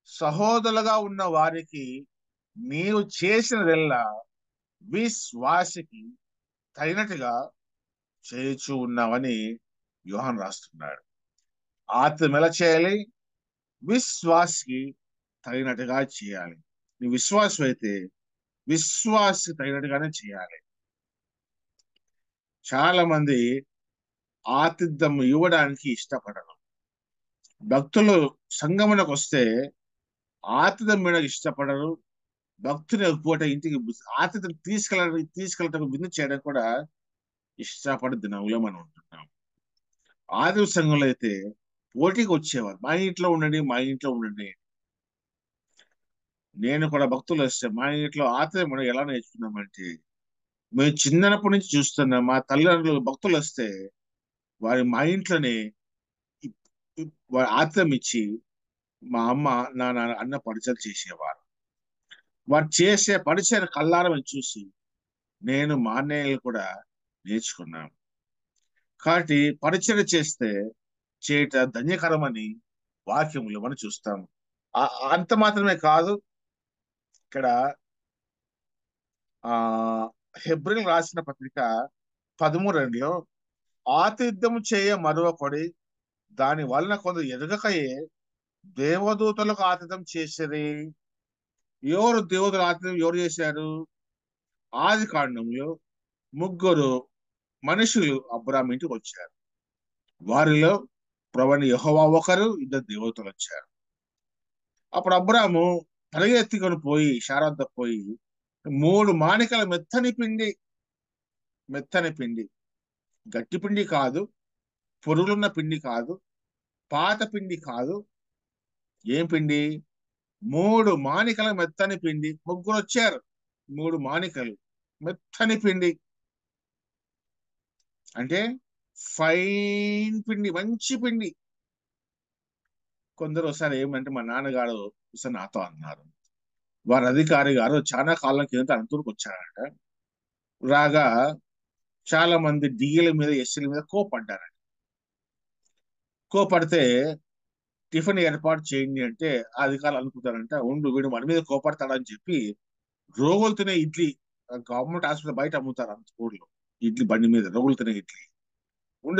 S5: సహోదరులుగా ఉన్న వారికి నీవు చేసినదెల్లా విశ్వాసికి తగినట్టుగా చేయుచూ ఉన్నావని యోహాను రాస్తున్నాడు. ఆతిథ్యం ఎలా చేయాలి? విశ్వాసికి తగినట్టుగా చేయాలి. నీ విశ్వాసం అయితే విశ్వాసికి తగినట్టుగానే చేయాలి. చాలా మంది ఆతిథ్యం ఇవ్వడానికి ఇష్టపడరు. భక్తులు సంగమునకు వస్తే ఆతిథ్యం మీద ఇష్టపడరు. భక్తుని పూట ఇంటికి ఆతిథ్యం తీసుకెళ్ళటం విందు చేయడం కూడా ఇష్టపడే దినంలో మనం ఉంటున్నాం. ఆదివ సంఘంలో అయితే పోటీకి వచ్చేవారు, మా ఇంట్లో ఉండండి. నేను కూడా భక్తులు వస్తే మా ఇంట్లో ఆతిథ్యం మనం ఎలా నేర్చుకున్నామంటే, మేము చిన్నప్పటి నుంచి చూస్తున్నాం. మా తల్లిదండ్రులు భక్తులు వస్తే మా ఇంట్లోనే వారి ఆతిథ్యం ఇచ్చి మా అమ్మ నాన్న అన్న పరిచయం చేసేవారు. వారు చేసే పరిచయం కళ్ళారా చూసి నేను మా అన్నయ్యలు కూడా నేర్చుకున్నాను. కాబట్టి పరిచయం చేయట ధన్యకరమని వాక్యములు మనం చూస్తాము. అంత మాత్రమే కాదు, ఇక్కడ హెబ్రీయులకు రాసిన పత్రిక 13:2లో ఆతిథ్యం చేయ మరొకడి దాని వలన కొందరు ఎదగకయే దేవదూతలకు ఆతిథ్యం చేసేది. దేవదూతల ఆతిథ్యం ఎవరు చేశారు? ఆది కాండంలో 3 మనుషులు అబ్రాహాము ఇంటికి వచ్చారు. వారిలో ప్రభువైన యెహోవా ఒకరు, 2 దేవతలు వచ్చారు. అప్పుడు అబ్రాహాము పరిగెత్తుకొని పోయి శారాతో పోయి 3 మాణికల మెత్తని పిండి, గట్టి పిండి కాదు, పొరుగులున్న పిండి కాదు, పాత పిండి కాదు, ఏం పిండి? 3 మాణికల మెత్తని పిండి. 3 వచ్చారు, 3 మాణికలు మెత్తని పిండి అంటే ఫైన్ పిండి, మంచి పిండి. కొందరు ఒకసారి ఏమంటే, మా నాన్నగారు ఒకసారి నాతో అన్నారు, వారి అధికారి గారు చాలా కాలం కింద అనంతూరుకు వచ్చారట. రాగా చాలా మంది డిఎల మీద ఎస్సీల మీద కోపడ్డారట. కోపడితే టిఫిన్ ఏర్పాటు చేయండి అంటే ఆ అధికారులు అనుకుంటారంట, వీడు మన మీద కోపడతాడని చెప్పి రోగులు తినే ఇడ్లీ, గవర్నమెంట్ హాస్పిటల్ బయట అమ్ముతారు అంత ఊర్లో, ఇడ్లీ బండి మీద రోగులు తినే ఇడ్లీ.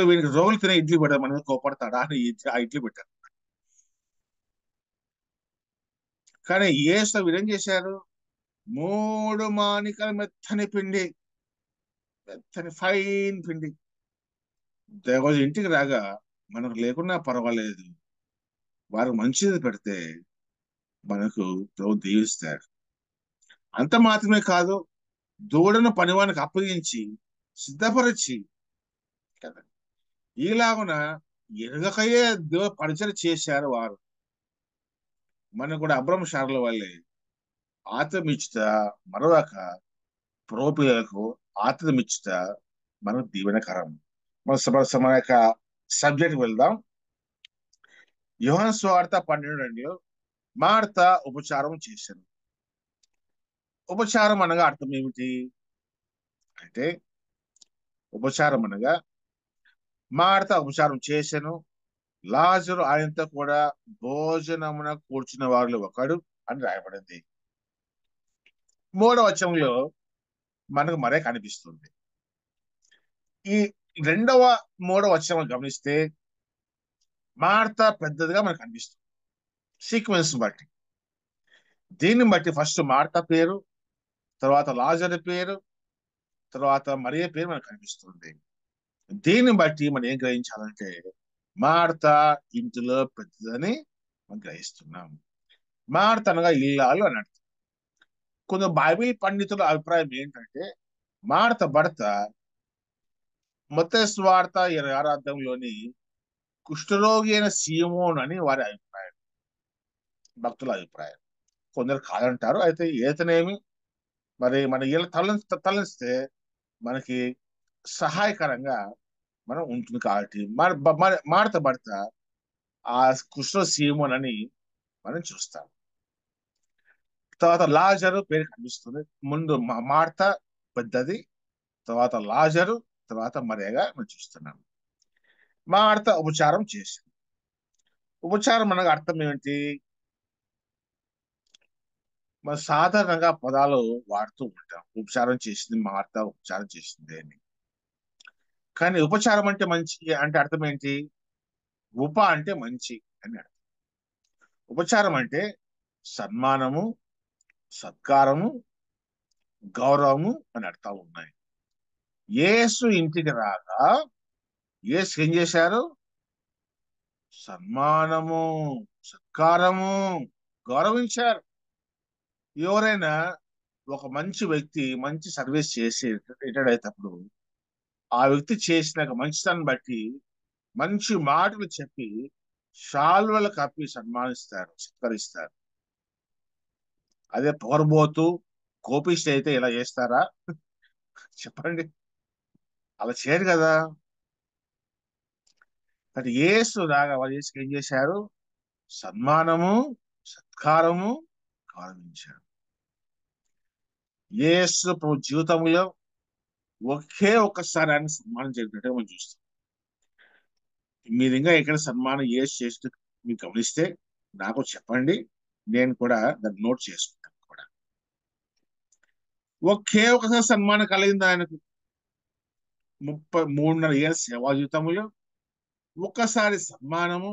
S5: వీడికి రోగులు తినే ఇడ్లీ పెట్టారు, మన మీద కోపడతాడా అని ఆ ఇడ్లీ పెట్టారు. కానీ యేసు వీరేం చేశారు? 3 మాణికల మెత్తని ఫైన్ పిండి. దేవజ ఇంటికి రాగా మనకు లేకున్నా పర్వాలేదు, వారు మంచిది పెడితే మనకు ప్రభు దీవిస్తాడు. అంత మాత్రమే కాదు, దూడను పనివానికి అప్పగించి సిద్ధపరిచి కదా, ఈలాగున ఎరగకయే పరిచయం చేశారు వారు. మనకు కూడా అబ్రహం శారల వల్లే ఆతిథ్యం ఇచ్చుట మరొక ప్రోపిలకు ఆతిథ్యం ఇచ్చుట మనకు దీవెనకరం. మన యొక్క సబ్జెక్ట్ వెళ్దాం. యోహాను సువార్త 12:2లో మార్త ఉపచారం చేశాను. ఉపచారం అనగా అర్థం ఏమిటి అంటే, ఉపచారం అనగా మార్త ఉపచారం చేశాను, లాజరు ఆయనతో కూడా భోజనమున కూర్చున్న వారిలో ఒకడు అని రాయబడింది. 3వ వచనంలో మనకు మరే కనిపిస్తుంది. ఈ 2వ 3వ వచనం గమనిస్తే మార్త పెద్దదిగా మనకు కనిపిస్తుంది సీక్వెన్స్ బట్టి. దీన్ని బట్టి ఫస్ట్ మార్త పేరు, తర్వాత లాజరు పేరు, తర్వాత మరియ పేరు మనకు కనిపిస్తుంది. దీన్ని బట్టి మనం ఏం గ్రహించాలంటే మార్త ఇంటిలో పెద్దదని మనం గ్రహిస్తున్నాం. మార్త అనగా ఇల్లాలు అని అర్థం. కొందరు బైబిల్ పండితుల అభిప్రాయం ఏంటంటే, మార్త భర్త మత్తయి సువార్త 26వ అధ్యాయంలోని కుష్ఠరోగి అయిన సీమోను అని వారి అభిప్రాయం, భక్తుల అభిప్రాయం. కొందరు కాదంటారు. అయితే ఏతనేమి, మరి మన ఇలా తలనిస్తే మనకి సహాయకరంగా మనం ఉంటుంది. కాబట్టి మార్త భర్త ఆ కుష్ఠ సీమోన్ అని మనం చూస్తాం. తర్వాత లాజరు పేరు కనిపిస్తుంది. ముందు మార్త పెద్దది, తర్వాత లాజరు, తర్వాత మరియగా మనం చూస్తున్నాం. మార్త ఉపచారం చేసింది. ఉపచారం అనగా అర్థం ఏమిటి? మన సాధారణంగా పదాలు వాడుతూ ఉంటాం. ఉపచారం చేసింది మార్త, ఉపచారం చేసింది అని. కానీ ఉపచారం అంటే మంచి అంటే అర్థం ఏంటి? ఉప అంటే మంచి అని అర్థం. ఉపచారం అంటే సన్మానము, సత్కారము, గౌరవము అని అర్థాలు ఉన్నాయి. యేసు ఇంటికి రాగా యేసు ఏం చేశారు? సన్మానము, సత్కారము, గౌరవించారు. ఎవరైనా ఒక మంచి వ్యక్తి మంచి సర్వీస్ చేసి రిటైర్డ్ అయ్యేటప్పుడు ఆ వ్యక్తి చేసిన మంచితనం బట్టి మంచి మాటలు చెప్పి శాల్వలు కప్పి సన్మానిస్తారు, సత్కరిస్తారు. అదే పొగరబోతూ కోపిష్టి అయితే ఇలా చేస్తారా? చెప్పండి, అలా చేయరు కదా. కానీ యేసు రాగా వాళ్ళు ఏం చేశారు? సన్మానము, సత్కారము, గౌరవించారు. యేసు ప్రభు జీవితంలో ఒకే ఒక్కసారి ఆయన సన్మానం జరిగినట్టే మనం చూస్తాం. మీరు ఇంకా ఎక్కడ సన్మానం చేస్తూ మీరు గమనిస్తే నాకు చెప్పండి, నేను కూడా దాన్ని నోట్ చేసుకుంటాను కూడా. ఒకే ఒకసారి సన్మానం కలిగింది ఆయనకు 33.5 ఏళ్ళ సేవా జీవితంలో. ఒక్కసారి సన్మానము,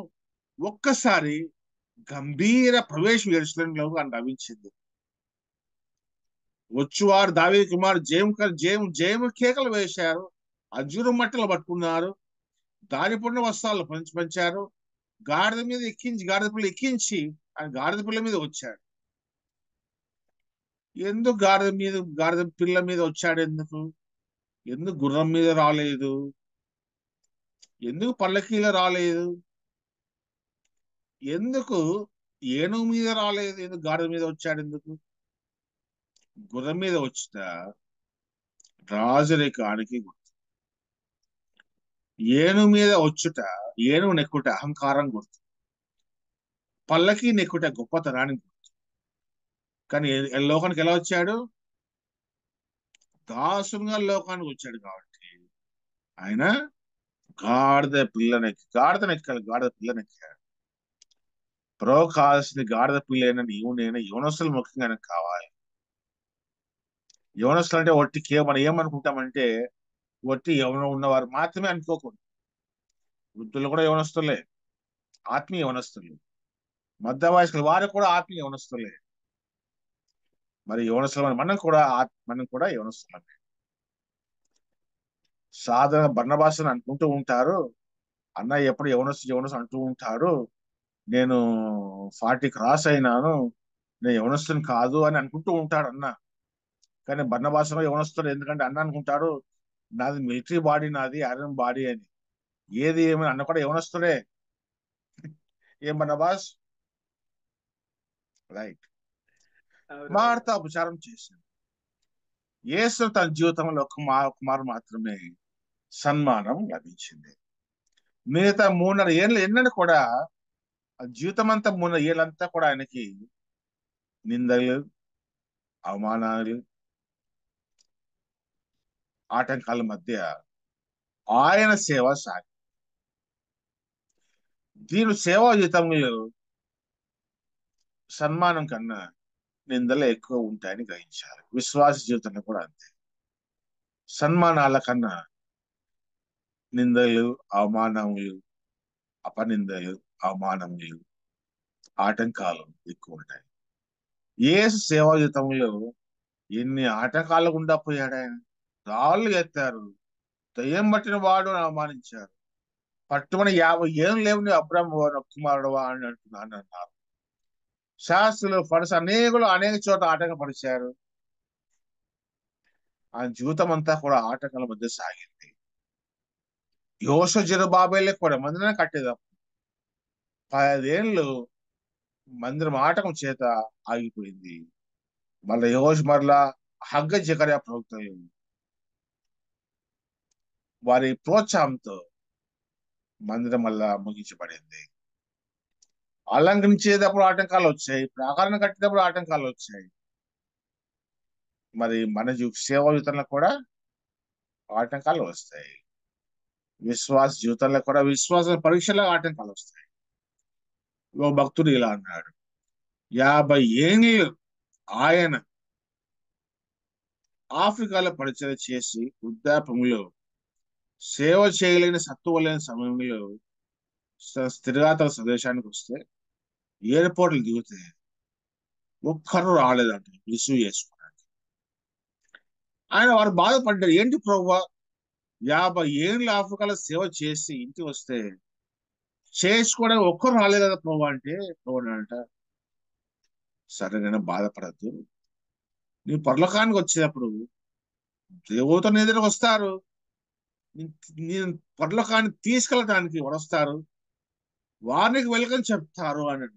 S5: ఒక్కసారి గంభీర ప్రవేశం ఎరుసలేములో అని లభించింది. వచ్చువారు దావీదు కుమారు జయము కేకలు వేశారు. అజురు మట్టలు పట్టుకున్నారు. దారిపడిన వస్త్రాలు పంచారు. గాడిద పిల్ల ఎక్కించి ఆయన గాడిద పిల్ల మీద వచ్చాడు. ఎందుకు గాడిద పిల్ల మీద వచ్చాడు? ఎందుకు గుర్రం మీద రాలేదు? ఎందుకు పల్లకీలో రాలేదు? ఎందుకు ఏనుగు మీద రాలేదు? ఎందుకు గాడిద మీద వచ్చాడు? ఎందుకు గుర్రం మీద వచ్చిన రాజరికానికి గుర్తు. ఏనుగు మీద వచ్చుట, ఏనుగు నెక్కుట అహంకారం గుర్తు. పల్లకి నెక్కుట గొప్పతనానికి గుర్తు. కానీ లోకానికి ఎలా వచ్చాడు? దాసుగా లోకానికి వచ్చాడు. కాబట్టి ఆయన గాడిద పిల్లనెక్కాడు. ప్రో కావాల్సింది గాడిద పిల్లైనా నీవు నేను యవనస్తులు ముఖ్యంగా ఆయనకు కావాలి. యవనస్తులు అంటే ఒట్టి మనం ఏమనుకుంటామంటే ఒట్టి యవనం ఉన్నవారు మాత్రమే అనుకోకూడదు. వృద్ధులు కూడా యవనస్తులే, ఆత్మీయ యవనస్తులు. మధ్య వయస్కులు వారు కూడా ఆత్మీయ యవనస్తులే. మరి యవనస్తులు మనం కూడా యవనస్తులమే. సాధారణ బర్నబాసుని అనుకుంటూ ఉంటారు, అన్న ఎప్పుడు యవనస్తు అంటూ ఉంటారు, నేను 40 క్రాస్ అయినాను, నేను యవనస్తుని కాదు అని అనుకుంటూ ఉంటాడు అన్న. కానీ బర్నబాసులో యవనస్తుడు. ఎందుకంటే అన్న అనుకుంటాడు, నాది మిలిటరీ బాడీ, నాది ఐరన్ బాడీ అని. ఏది ఏమైనా అన్న కూడా యవనస్తుడే. ఏం బర్నబాస్? రైట్. మార్త ఉపచారం చేసింది. యేసు తన జీవితంలో కుమారు మాత్రమే సన్మానం లభించింది. మిగతా 3.5 ఏళ్ళు ఎన్నడూ కూడా జీవితం అంతా 3 ఏళ్ళంతా కూడా ఆయనకి నిందలు, అవమానాలు, ఆటంకాల మధ్య ఆయన సేవ సాగి. దీని సేవా జీవితంలో సన్మానం కన్నా నిందలు ఎక్కువ ఉంటాయని గ్రహించాలి. విశ్వాస జీవితంలో కూడా అంతే. సన్మానాల కన్నా నిందలు, అవమానములు, అపనిందలు, అవమానములు, ఆటంకాలు ఎక్కువ ఉంటాయి. యేసు సేవా జీవితంలో ఎన్ని ఆటంకాలు గుండా పోయాడు ఆయన. రాళ్ళు ఎత్తారు, దయ్యం పట్టిన వాడు అవమానించారు. పట్టుమని 50 ఏళ్ళు లేవు నీ అబ్రహ్మ కుమారుడువా అని అన్నారు. శాస్త్రులు అనేకులు అనేక చోట ఆటంకపరిచారు. ఆయన జీవితం అంతా కూడా ఆటంకాల మధ్య సాగింది. యోష జెరుబ్బాబెలు కూడా మందిరం కట్టేదాం 10 ఏళ్ళు మందిరం ఆటకం చేత ఆగిపోయింది. మరలా హగ్గ జకర్యా ప్రవక్తలు వారి ప్రోత్సాహంతో మందిరం మళ్ళా ముగించబడింది. అలంకరించేటప్పుడు ఆటంకాలు వచ్చాయి, ప్రాకారం కట్టేటప్పుడు ఆటంకాలు వచ్చాయి. మరి మన సేవా జీవితంలో కూడా ఆటంకాలు వస్తాయి. విశ్వాస జీవితంలో కూడా విశ్వాస పరీక్షలో ఆటంకాలు వస్తాయి. ఓ భక్తుడు ఇలా అన్నాడు, 50 ఏళ్ళు ఆయన ఆఫ్రికాలో పరిచయం చేసి వృద్ధాప్యంలో సేవ చేయలేని సత్తువ లేని సమయంలో స్థిరగాతల స్వదేశానికి వస్తే ఎయిర్పోర్ట్లు దిగితే ఒక్కరు రాలేదంట రిసీవ్ చేసుకోవడానికి. వారు బాధపడ్డారు, ఏంటి ప్రభువా, 50 ఏళ్ళు ఆఫ్రికాలో సేవ చేసి ఇంటికి వస్తే చేసుకోవడానికి ఒక్కరు రాలేదు కదా ప్రభు అంటే, ప్రభు అంట, సరే నేను బాధపడద్దు, నీ పరలోకానికి వచ్చేటప్పుడు దేవతను ఎదురు వస్తారు, నేను పరలోకాన్ని తీసుకెళ్ళడానికి వస్తారు, వారికి వెల్కమ్ చెప్తారు అని.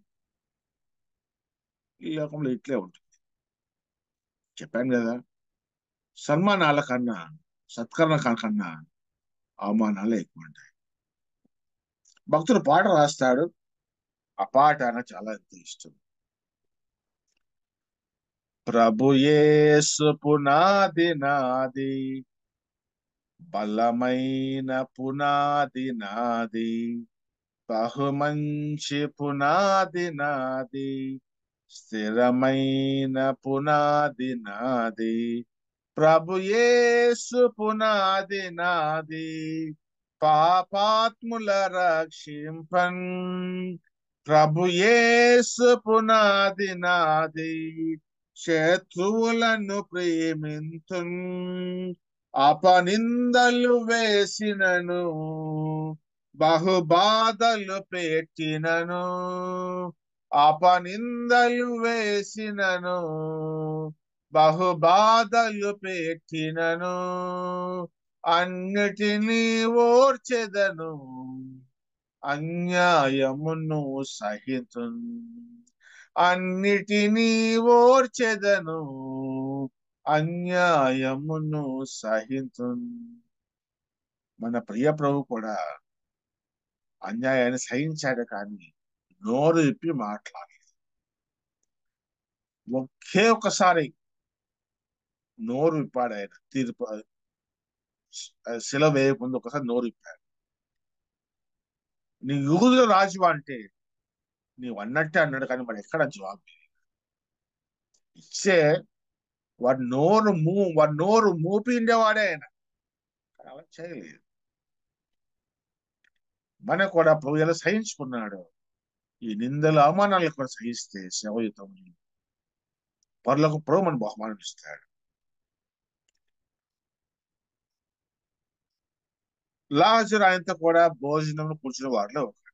S5: ఈ లోకంలో ఇట్లే ఉంటుంది. చెప్పాను కదా, సన్మానాల కన్నా సత్కరణ కన్నా అవమానాలు ఎక్కువ ఉంటాయి. భక్తుడు పాట రాస్తాడు, ఆ పాట నాకు చాలా ఎంతో ఇష్టం. ప్రభు యేసు పునాది నాది, బలమైన పునాది నాది, బహుమంచి పునాది నాది, స్థిరమైన పునాది నాది. ప్రభు యేసు పునాది నాది, పాపాత్ముల రక్షింపన్. ప్రభు యేసు పునాది నాది, శత్రువులను ప్రేమింతున్. అపనిందలు వేసినను, బహుబాధలు పెట్టినను, అపనిందలు వేసినను, బహుబాధలు పెట్టినను, అన్నిటినీ ఓర్చెదను, అన్యాయమును సహితున్. అన్నిటినీ ఓర్చెదను, అన్యాయమును సహితున్. మన ప్రియ ప్రభు కూడా అన్యాయాన్ని సహించాడు, కానీ నోరు ఇప్పి మాట్లాడలేదు. ఒకే ఒకసారి నోరు విప్పాడు ఆయన, తీర్పు శిల వేయకుండా ఒకసారి నోరు విప్పాడు. నీ యూదుల రాజు అంటే నీవు అన్నట్టే అన్నాడు, కానీ వాడు ఎక్కడ జవాబు ఇచ్చే, వాడు నోరు మూపి ఉండేవాడే ఆయన, అలా చేయలేదు. మన కూడా ప్రభు ఎలా సహించుకున్నాడు, ఈ నిందలు అవమానాలు కూడా సహిస్తే సేవయుతం పరులకు ప్రభు మనం బహుమానం ఇస్తాడు. లాజరు ఆయనతో కూడా భోజనం కూర్చున్న వారిలో ఒకడు.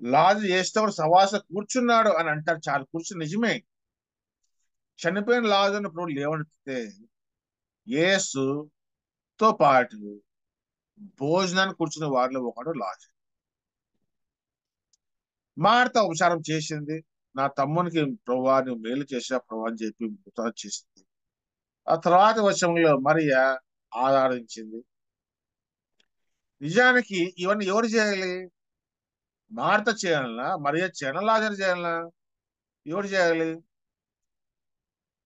S5: లాజరు ఏస్తవాడు సవాస కూర్చున్నాడు అని అంటారు, చాలా కూర్చుని నిజమే. చనిపోయిన లాజరును ప్రభు లేవనెత్తితే యేసుతో పాటు భోజనాన్ని కూర్చున్న వారిలో ఒకడు లాజరు. మార్త ఉపచారం చేసింది, నా తమ్మునికి ప్రభువా నువ్వు మేలు చేసా ప్రభు అని చెప్పి ఉపచారం చేసింది. ఆ తర్వాత వర్షంలో మరియా ఆరాధించింది. నిజానికి ఇవన్నీ ఎవరు చేయాలి? మార్త చేయాలనా, మరియా చేయాలనా, లాజరు చేయాలనా? ఎవరు చేయాలి?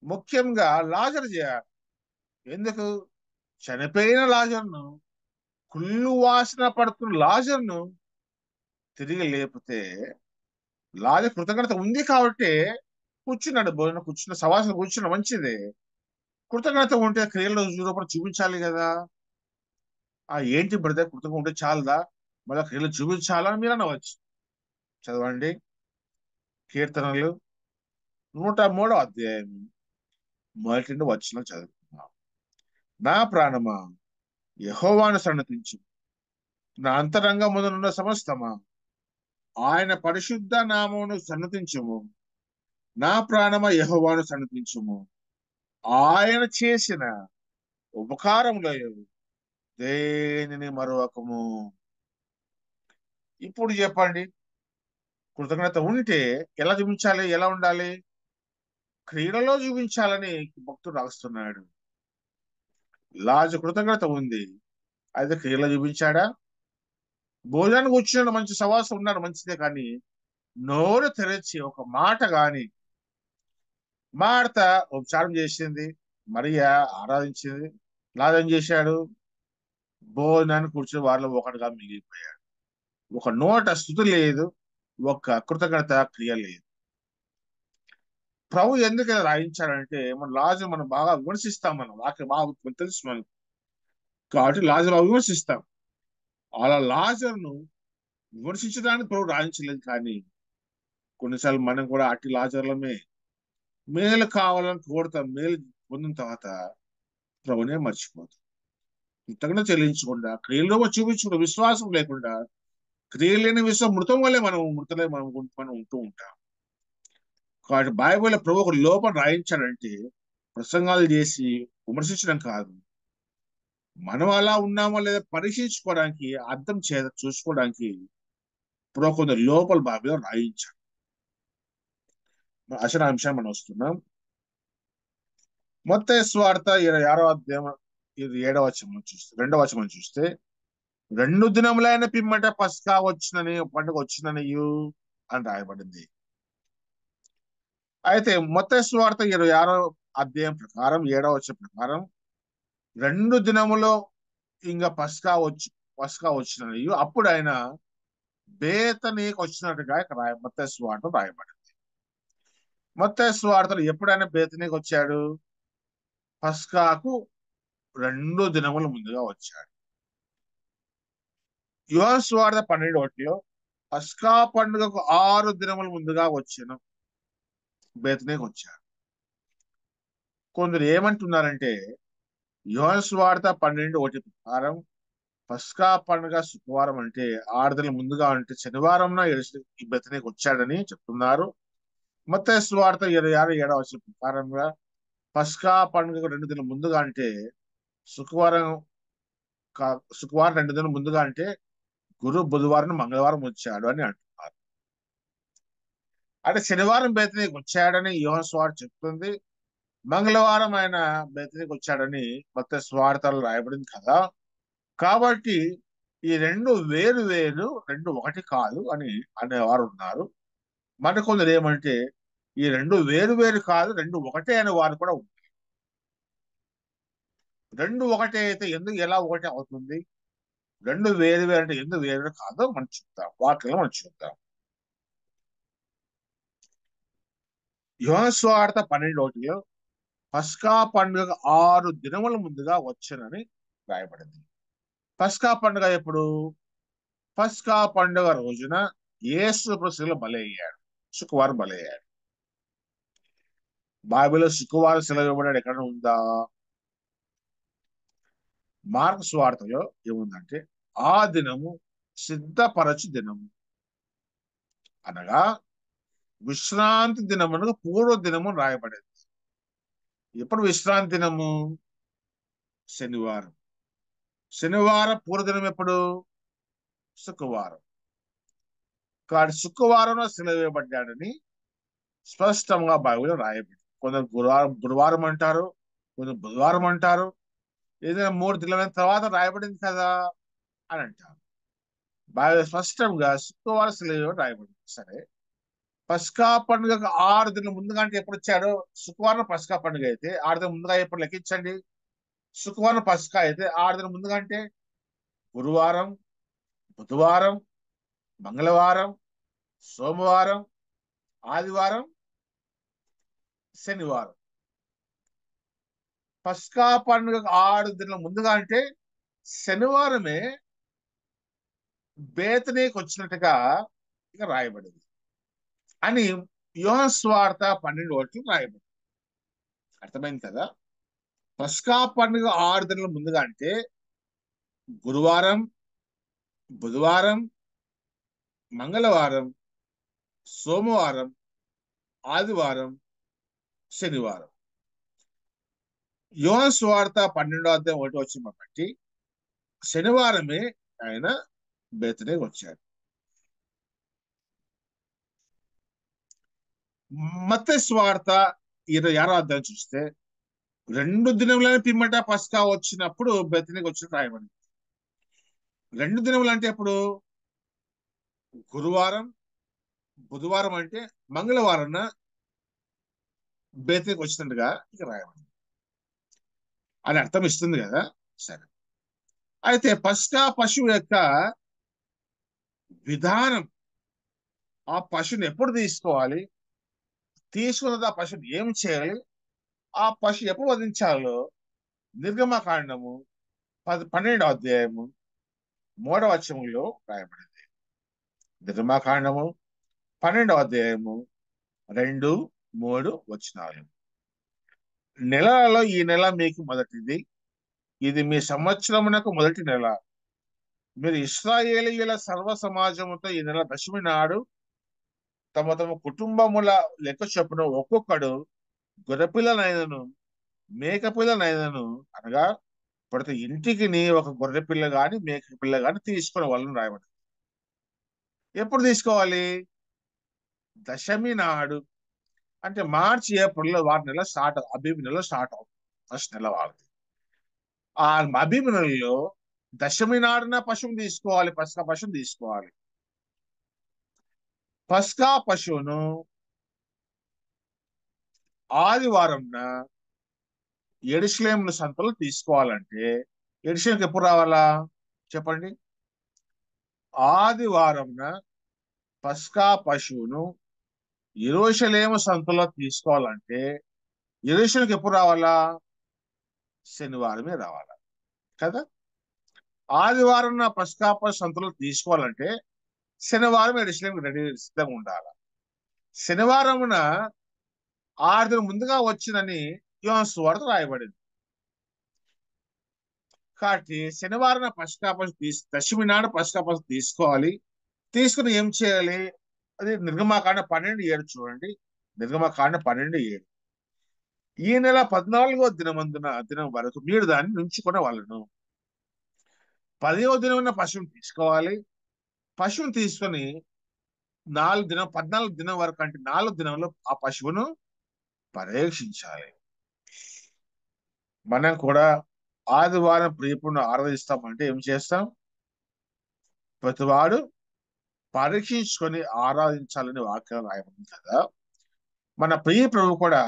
S5: ముఖ్యంగా లాజరు చేయాలి. ఎందుకు? చనిపోయిన లాజరును, కుళ్ళు వాసన పడుతున్న లాజరును తిరిగి లేపితే లాజరు కృతజ్ఞత ఉంది కాబట్టి కూర్చున్నాడు, భోజనం కూర్చున్న సవాసన కూర్చున్న మంచిదే. కృతజ్ఞత ఉంటే క్రియల్లో రూపంలో చూపించాలి కదా. ఏంటి బ్రదర్, కృతజ్ఞత ఉంటే చాలదా, మళ్ళీ క్రియలు చూపించాలని మీరు అనవచ్చు. చదవండి కీర్తనలు 103వ అధ్యాయం 1 వచనం చదువుతున్నాం. నా ప్రాణమా యెహోవాను సన్నతించు, నా అంతరంగమునున్న సమస్తమా ఆయన పరిశుద్ధ నామమును సన్నతించుము. నా ప్రాణమా యెహోవాను సన్నతించుము, ఆయన చేసిన ఉపకారములో దేనిని మరొకము. ఇప్పుడు చెప్పండి, కృతజ్ఞత ఉంటే ఎలా చూపించాలి, ఎలా ఉండాలి? క్రియలలో చూపించాలని భక్తుడు రాస్తున్నాడు. లాజరు కృతజ్ఞత ఉంది, అయితే క్రియలో చూపించాడా? భోజనానికి కూర్చున్నాడు, మంచి సవాసం ఉన్నాడు, మంచిదే, కానీ నోరు తెరచి ఒక మాట గాని మార్త ఉపచారం చేసింది, మరియా ఆరాధించింది. లాజరు ఏం చేశాడు? భోజనాన్ని కూర్చుని వారిలో ఒకటిగా మిగిలిపోయాడు. ఒక నోట స్తుతి లేదు, ఒక కృతజ్ఞత క్రియ లేదు. ప్రభు ఎందుకు ఇలా రాయించాడంటే, మన లాజరు మనం బాగా విమర్శిస్తాం, మనం వాక్యం బాగా తెలుసు మనకు, కాబట్టి లాజరు బాగా విమర్శిస్తాం. అలా లాజరును విమర్శించడానికి ప్రభు రాయించలేదు. కానీ కొన్నిసార్లు మనం కూడా అట్టి లాజర్లమే. మేలు కావాలని కోరుతాం, మేలు పొందిన తర్వాత ప్రభునే మర్చిపోతాం. కృతజ్ఞత చెల్లించకుండా, క్రియల్లో చూపించకుండా, విశ్వాసం లేకుండా, క్రియలు లేని విశ్వాసం మృతం వల్లే మనం ఉంటూ ఉంటాం. కాబట్టి బైబిల్లో ప్రభు ఒక లోపం రాయించాడంటే, ప్రసంగాలు చేసి విమర్శించడం కాదు, మనం అలా ఉన్నామో లేదా పరీక్షించుకోవడానికి, అర్థం చూసుకోవడానికి ప్రభు కొంత లోపల బాబిలో రాయించాడు. అసలు అంశాన్ని మనం వస్తున్నాం. మత్తయి సువార్త 26వ అధ్యాయం 7వ వచనం చూస్తే, 2వ వచనం చూస్తే, 2 దినములైన పిమ్మట పస్కా వచ్చినని, పండుగ వచ్చిననియు అని రాయబడింది. అయితే మత్తయి సువార్త 26వ అధ్యాయం ప్రకారం 7వ వచనం ప్రకారం 2 దినములో ఇంకా పస్కా వచ్చిననియు, అప్పుడు ఆయన బేతనీకి వచ్చినట్టుగా మత్తయి సువార్త రాయబడింది. మత్తయి సువార్తలో ఎప్పుడైనా బేతనీకి వచ్చాడు? పస్కాకు 2 దినముల ముందుగా వచ్చాడు. యోహాను సువార్త 12:1లో పస్కా పండుగకు 6 దినముల ముందుగా వచ్చాను, బేతనీకి వచ్చాడు. కొందరు ఏమంటున్నారంటే, యోహాను సువార్త 12:1 ప్రకారం పస్కా పండుగ శుక్రవారం అంటే 6 దినాల ముందుగా అంటే శనివారం ఈ బేతనీకి వచ్చాడని చెప్తున్నారు. మత్తయి సువార్త 26:7 వచనం ప్రకారంగా పస్కా పండుగకు 2 దినాల ముందుగా అంటే శుక్రవారం 2 దినాల ముందుగా అంటే బుధవారం, మంగళవారం వచ్చాడు అని అంటున్నారు. అంటే శనివారం బేతనీకి వచ్చాడని యోహాను సువార్త చెప్తుంది, మంగళవారం ఆయన బేతనీకి వచ్చాడని మత్తయి సువార్తలో రాయబడింది కదా. కాబట్టి ఈ 2 వేరు, 2 ఒకటి కాదు అని అనేవారు ఉన్నారు. మరి కొందరు ఏమంటే, ఈ 2 వేరు కాదు, 2 ఒకటే అనే వారు కూడా ఉన్నారు. 2 ఒకటే అయితే ఎలా ఒకటే అవుతుంది? 2 వేరు అంటే ఎందుకు వేరు కాదో మనం చూద్దాం, వాక్యంలో మనం చూద్దాం. యోహాను సువార్త 12:1లో పస్కా పండుగ 6 దినముల ముందుగా వచ్చానని రాయబడింది. పస్కా పండుగ ఎప్పుడు? పస్కా పండుగ రోజున యేసు శిలువలో బలయ్యాడు, శుక్రవారం బలయ్యాడు. బైబిల్లో శుక్రవారం సెలవు ఇవ్వబడాడు ఎక్కడ ఉందా? మార్కు సువార్తలో ఏముందంటే, ఆ దినము సిద్ధపరచు దినము, అనగా విశ్రాంతి దినమునకు పూర్వ దినము రాయబడేది. ఎప్పుడు విశ్రాంతి దినము? శనివారం. శనివారం పూర్వదినం ఎప్పుడు? శుక్రవారం. కాబట్టి శుక్రవారం సెలవు ఇవ్వబడ్డాడని స్పష్టంగా బైబిల్లో రాయబడింది. కొందరు గురువారం అంటారు, కొందరు బుధవారం అంటారు, ఏదైనా 3 దినాల తర్వాత రాయబడింది కదా అని అంటారు. బైబిల్ స్పష్టంగా శుక్రవారం సెలవు రాయబడింది. సరే, పస్కా పండుగకు 6 దినాల ముందుగా అంటే ఎప్పుడు వచ్చాడు? శుక్రవారం పస్కా పండుగ అయితే 6 దినాల ముందుగా ఎప్పుడు లెక్కించండి. శుక్రవారం పస్కా అయితే 6 దినాల ముందుగా అంటే గురువారం, బుధవారం, మంగళవారం, సోమవారం, ఆదివారం, శనివారం. పస్కా పండుగకు 6 దినాల ముందుగా అంటే శనివారమే బేతనీకి వచ్చినట్టుగా ఇక రాయబడింది అని యోహాను సువార్త 12:1 రాయబడింది. అర్థమైంది కదా? పస్కా పండుగ 6 దినాల ముందుగా అంటే గురువారం, బుధవారం, మంగళవారం, సోమవారం, ఆదివారం, శనివారం. యోహాను సువార్త 12వ అధ్యాయం 1వ వచనం బట్టి శనివారమే ఆయన బేతనీకి వచ్చాడు. మత్తయి సువార్త 26వ అధ్యాయం చూస్తే 2 దినములైన పిమ్మట పస్కా వచ్చినప్పుడు బేతనీకి వచ్చినట్టు రాయబడింది. 2 దినములు అంటే ఎప్పుడు? గురువారం, బుధవారం అంటే మంగళవారం బేతకి వచ్చినట్టుగా ఇక రాయబడింది అని అర్థం ఇస్తుంది కదా. సరే, అయితే పస్కా పశువు యొక్క విధానం, ఆ పశువుని ఎప్పుడు తీసుకోవాలి, తీసుకున్నది ఆ పశువుని ఏం చేయాలి, ఆ పశువు ఎప్పుడు వధించాలో నిర్గమకాండము 12వ అధ్యాయము 3వ వచనంలో రాయబడింది. నిర్గమకాండము 12వ అధ్యాయము 2, 3 వచనాలు. నెలలలో ఈ నెల మీకు మొదటిది, ఇది మీ సంవత్సరమునకు మొదటి నెల. మీరు ఇశ్రాయేలీయుల సర్వ సమాజముతో ఈ నెల దశమి నాడు తమ తమ కుటుంబముల లెక్క చొప్పున ఒక్కొక్కడు గొర్రెపిల్లనైనను మేకపిల్లనైనను, అనగా ప్రతి ఇంటికి ఒక గొర్రె పిల్ల గాని మేక పిల్ల గాని తీసుకునే వాళ్ళని రాయబడింది. ఎప్పుడు తీసుకోవాలి? దశమి నాడు, అంటే మార్చి ఏప్రిల్లో వారి నెల స్టార్ట్, అబీబ్ నెల స్టార్ట్ అవుతుంది, ఫస్ట్ నెల వాళ్ళది. ఆ అబీబ్ నెలలో దశమి నాడున పశువుని తీసుకోవాలి, పస్కా పశువుని తీసుకోవాలి. పస్కా పశువును ఆదివారంన యెరూషలేము సంతలో తీసుకోవాలంటే యెరూషలేముకి ఎప్పుడు రావాలా చెప్పండి? ఆదివారంన పస్కా పశువును యెరూషలేము సంతలో తీసుకోవాలంటే యెరూషలేముకి ఎప్పుడు రావాలా? శనివారమే రావాలా కదా. ఆదివారం నా పస్కా సంతలో తీసుకోవాలంటే శనివారం యెరూషలేముకి రెడీ సిద్ధంగా ఉండాలి. శనివారమున 6 దినం ముందుగా వచ్చిందని యోహాను సువార్త రాయబడింది. కాబట్టి శనివారం పస్కా పశువు దశమి నాడు పస్కా పశువు తీసుకోవాలి. తీసుకుని ఏం చేయాలి? అది నిర్గమకాండ 12:7 చూడండి. నిర్గమకాండ 12:7. ఈ నెల 14వ దినం వరకు మీరు దాన్ని ఉంచుకునే వాళ్ళను. 10వ దినం పశువుని తీసుకోవాలి. పశువుని తీసుకొని 14 దినం వరకు, అంటే 4 దినంలో ఆ పశువును పరీక్షించాలి. మనం కూడా ఆదివారం ప్రియపుణ్ణి ఆరాధిస్తామంటే ఏం చేస్తాం? ప్రతివాడు పరీక్షించుకొని ఆరాధించాలని వాక్యం రాయబడింది కదా. మన ప్రియ ప్రభు కూడా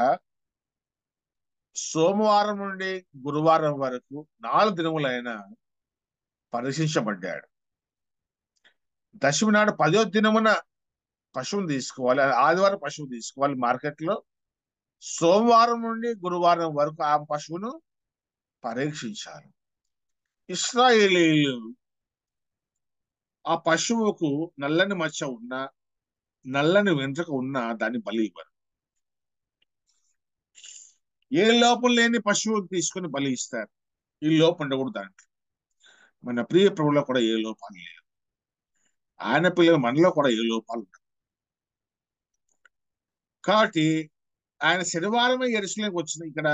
S5: సోమవారం నుండి గురువారం వరకు 4 దినములైన పరీక్షించబడ్డాడు. దశమి నాడు 10వ దినమున పశువుని తీసుకోవాలి, ఆదివారం పశువు తీసుకోవాలి మార్కెట్లో. సోమవారం నుండి గురువారం వరకు ఆ పశువును పరీక్షించాలి. ఇశ్రాయేలీయులు ఆ పశువుకు నల్లని మచ్చ ఉన్నా, నల్లని వెంట్రుక ఉన్నా దాన్ని బలి ఇవ్వరు. ఏ లోపం లేని పశువుని తీసుకుని బలి ఇస్తారు. ఈ లోపం ఉండకూడదు దాంట్లో. మన ప్రియ ప్రభులో కూడా ఏ లోపాలు లేవు. ఆయన పిల్లల మనలో కూడా ఏ లోపాలు ఉండవు. కాబట్టి ఆయన శనివారమే యెరూషలేముకి వచ్చింది, ఇక్కడ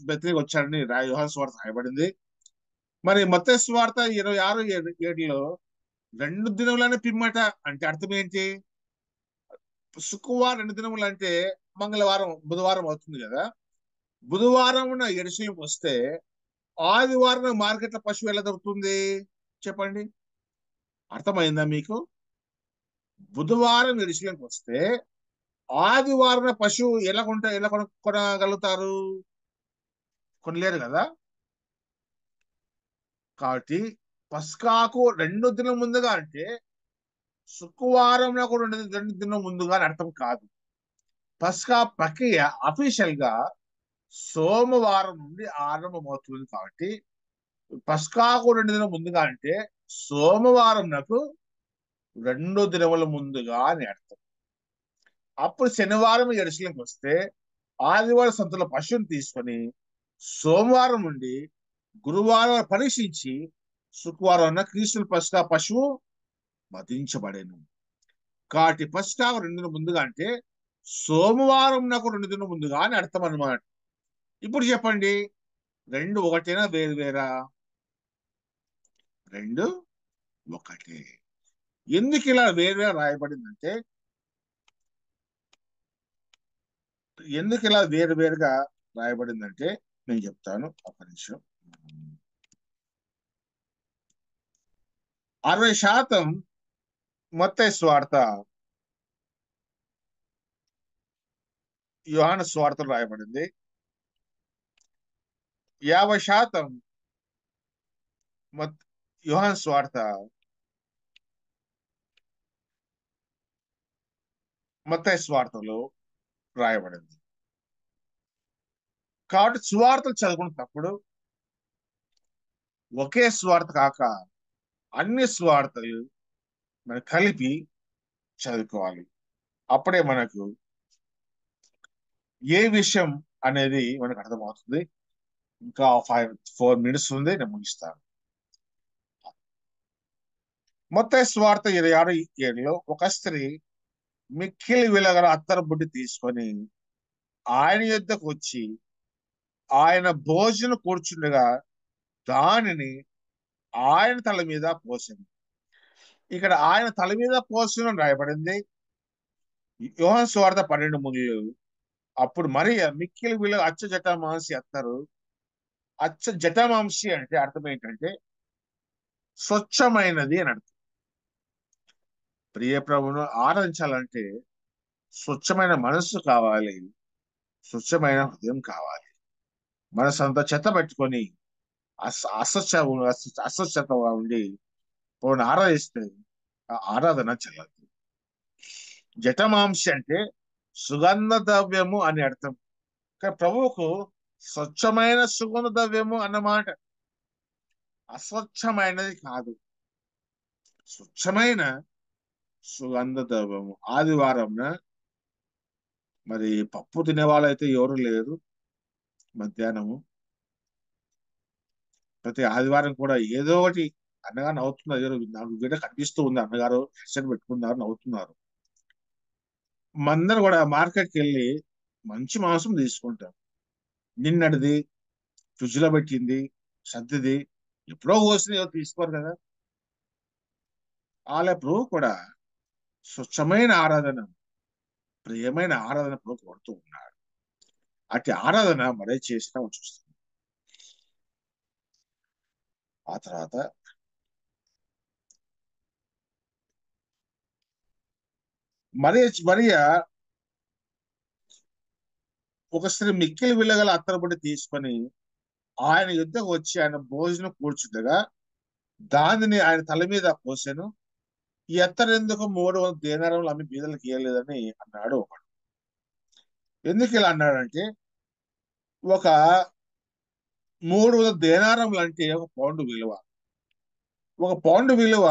S5: బెత్లెహేముకి వచ్చాడని యోహాను సువార్త రాయబడింది. మరి మత్తయి సువార్త 26:7లో 2 దినములనే పిమ్మట అంటే అర్థం ఏంటి? శుక్రవారం 2 దినములు అంటే మంగళవారం బుధవారం అవుతుంది కదా. బుధవారం యెరూషలేముకి వస్తే ఆదివారం మార్కెట్లో పశువు ఎలా దొరుకుతుంది చెప్పండి? అర్థమైందా మీకు? బుధవారం యెరూషలేముకి వస్తే ఆదివారం పశువు ఎలా కొనగలుగుతారు? కొనలేరు కదా. కాబట్టి పస్కాకు 2 దినం ముందుగా అంటే శుక్రవారం నాకు 2 దినం ముందుగా అని అర్థం కాదు. పస్కా ప్రక్రియ అఫీషియల్ గా సోమవారం నుండి ఆరంభమవుతుంది. కాబట్టి పస్కాకు 2 దినం ముందుగా అంటే సోమవారం నాకు 2 దినముల ముందుగా అని అర్థం. అప్పుడు శనివారం యెరూషలేముకి వస్తే ఆదివారం సంతలో పశువుని తీసుకొని సోమవారం నుండి గురువారం పరీక్షించి శుక్రవారం క్రీస్తు పస్కా పశువు వధించబడేను. కాబట్టి పస్కా 2 దినం ముందుగా అంటే సోమవారం నాకు 2 దినం ముందుగా అని అర్థం అన్నమాట. ఇప్పుడు చెప్పండి, 2 ఒకటేనా వేరు వేరా? 2 ఒకటే. ఎందుకు ఇలా వేరువేరు రాయబడిందంటే, ఎందుకు ఇలా వేరువేరుగా రాయబడిందంటే నేను చెప్తాను, ఒక నిమిషం. 60% మత్తయి సువార్త యోహాను సువార్తలో రాయబడింది. 50% యోహాను సువార్త మత్తయి సువార్తలో రాయబడింది. కాబట్టి సువార్తలు చదువుకున్నప్పుడు ఒకే సువార్త కాక అన్ని సువార్తలు మనం కలిపి చదువుకోవాలి. అప్పుడే మనకు ఏ విషయం అనేది మనకు అర్థమవుతుంది. ఇంకా 4 minutes ఉంది, నేను ముగిస్తాను. మత్తయి సువార్త 26:7 ఒక స్త్రీ మిక్కిలి విలువగల అత్తరు బుడ్డి తీసుకొని ఆయన యొద్దకు వచ్చి ఆయన భోజనం కూర్చుండగా దానిని ఆయన తల మీద పోసింది. ఇక్కడ ఆయన తల మీద పోసిన రాయబడింది. యోహాను సువార్త 12:3 అప్పుడు మరియ మిక్కిలి విలువ అచ్చ జటామాంసి అత్తరు. అచ్చ జటామాంసి అంటే అర్థం ఏంటంటే స్వచ్ఛమైనది అని అర్థం. ప్రియ ప్రభువును ఆరాధించాలంటే స్వచ్ఛమైన మనస్సు కావాలి, స్వచ్ఛమైన హృదయం కావాలి. మనసు అంతా చెత్త పెట్టుకొని అస్వచ్ఛతగా ఉండి పోను ఆరాధిస్తే ఆ ఆరాధన చెల్లదు. జటమాంసి అంటే సుగంధ ద్రవ్యము అని అర్థం. కానీ ప్రభువుకు స్వచ్ఛమైన సుగంధ ద్రవ్యము అన్నమాట, అస్వచ్ఛమైనది కాదు, స్వచ్ఛమైన సుగంధ ద్రవ్యము. ఆదివారంన మరి పప్పు తినే వాళ్ళైతే ఎవరు లేరు. మధ్యాహ్నము ప్రతి ఆదివారం కూడా ఏదో ఒకటి అన్నగారు నవ్వుతున్నారు. నాకు వీడియో కనిపిస్తూ ఉంది, అన్నగారు హెడ్సెట్ పెట్టుకున్నారు, నవ్వుతున్నారు. మందరు కూడా మార్కెట్కి వెళ్ళి మంచి మాంసం తీసుకుంటాం. నిన్నటిది ఫ్రిడ్జ్ లో పెట్టింది, సర్దిది ఎప్పుడో కోసింది ఎవరు తీసుకోరు కదా. వాళ్ళ ప్రభు కూడా స్వచ్ఛమైన ఆరాధన, ప్రియమైన ఆరాధన ప్రభు కొడుతూ ఉన్నాడు. అటు ఆరాధన మరే చేసినా చూస్తుంది. ఆ తర్వాత మరియ ఒక స్త్రీ మిక్కిలి విలువగల అత్తరుబడి తీసుకొని ఆయన యుద్ధకు వచ్చి ఆయన భోజనం కూర్చుండగా దానిని ఆయన తల మీద పోసాను. ఈ అత్తరు ఎందుకు 300 దేనారములు అమ్మి బీదలకు ఇవ్వలేదని అన్నాడు ఒకడు. ఎందుకు ఇలా అన్నాడంటే ఒక 300 దేనారములు అంటే ఒక పౌండ్ విలువ. ఒక పౌండ్ విలువ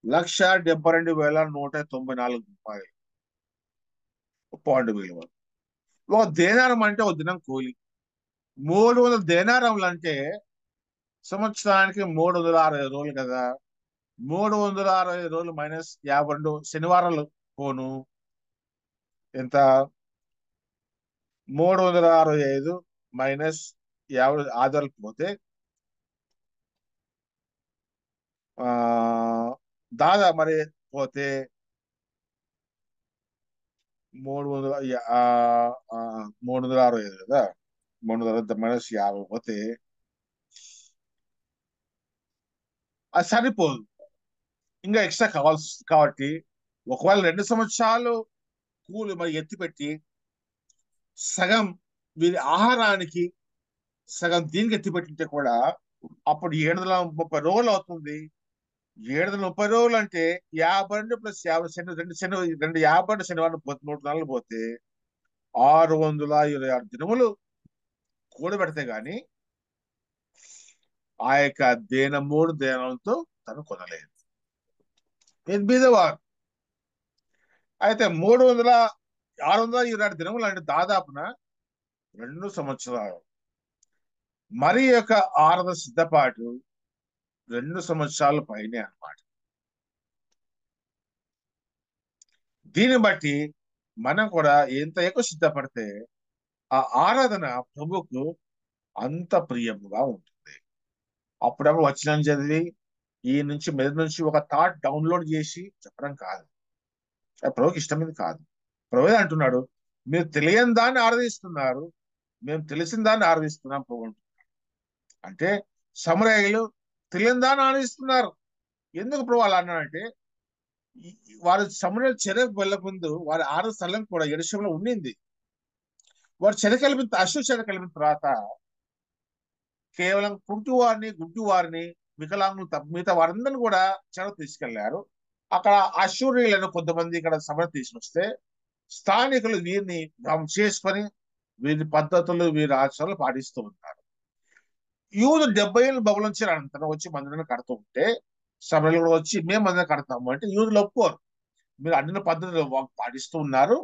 S5: 1,72,194 రూపాయలు. పౌండ్ విలువ. ఒక దేనారం అంటే ఒక దినం కూలి. 300 దేనారములు అంటే సంవత్సరానికి 365 రోజులు కదా. 365 రోజులు మైనస్ 52 శనివారాలు పోను ఎంత? 365 మైనస్ 50 ఆధారాలు పోతే దాదా మరి పోతే 365 కదా. 300 మైనస్ 50 పోతే అది సరిపోదు, ఇంకా ఎక్స్ట్రా కావాల్సి. కాబట్టి ఒకవేళ 2 సంవత్సరాలు కూలి మరి ఎత్తిపెట్టి సగం వీరి ఆహారానికి సగం దీనికి ఎత్తిపెట్టింటే కూడా అప్పుడు 730 రోజులు అవుతుంది. 730 రోజులు అంటే 52 ప్లస్ 50 శని 2 52 శనివారం పోతే 3 పోతే 626 దినములు కూడబెడితే గాని ఆ యొక్క 3 దేనాలతో తను కొనలేదు. బీదవారు అయితే 626 దినములు అంటే దాదాపున 2 సంవత్సరాలు. మరి యొక్క ఆరాధన సిద్ధపాటు 2 సంవత్సరాల పైనే అన్నమాట. దీన్ని బట్టి మనం కూడా ఎంత ఎక్కువ సిద్ధపడితే ఆ ఆరాధన ప్రభుకు అంత ప్రియముగా ఉంటుంది. అప్పుడప్పుడు వచనం చదివి ఈ నుంచి మీద నుంచి ఒక థాట్ డౌన్లోడ్ చేసి చెప్పడం కాదు, ప్రభుకి ఇష్టమైంది కాదు. ప్రభు అంటున్నాడు, మీరు తెలియని దాన్ని ఆరాధిస్తున్నారు, మేము తెలిసిన దాన్ని ఆరాధిస్తున్నాం ప్రభు అంటున్నాడు. అంటే సమరయులు తెలియని దాన్ని ఆరాధిస్తున్నారు. ఎందుకు ప్రభు అలా అన్నాడంటే వారు సమరయులు చెరకు వెళ్ళక ముందు వారి ఆరాధన స్థలం కూడా యెరూషలేములో ఉండింది. వాడు చెర కలిపిన తర్వాత కేవలం కుంటివారిని, గుడ్డివారిని, వికలాంగులు తప్ప మిగతా వారందరిని కూడా చెర తీసుకెళ్లారు. అక్కడ అశూరియులను కొంతమంది ఇక్కడ సభ తీసుకొస్తే స్థానికులు వీరిని చేసుకొని వీరి పద్ధతులు, వీరి ఆచారాలు పాటిస్తూ ఉంటారు. యూదు 70 ఏళ్ళు బబులోను నుంచి అనంతరం వచ్చి మందిరాన్ని కడుతూ ఉంటే సభలు కూడా వచ్చి మేము మందిరం కడతాము అంటే యూదులు ఒప్పుకోరు. మీరు అన్ని పద్ధతులు పాటిస్తూ ఉన్నారు,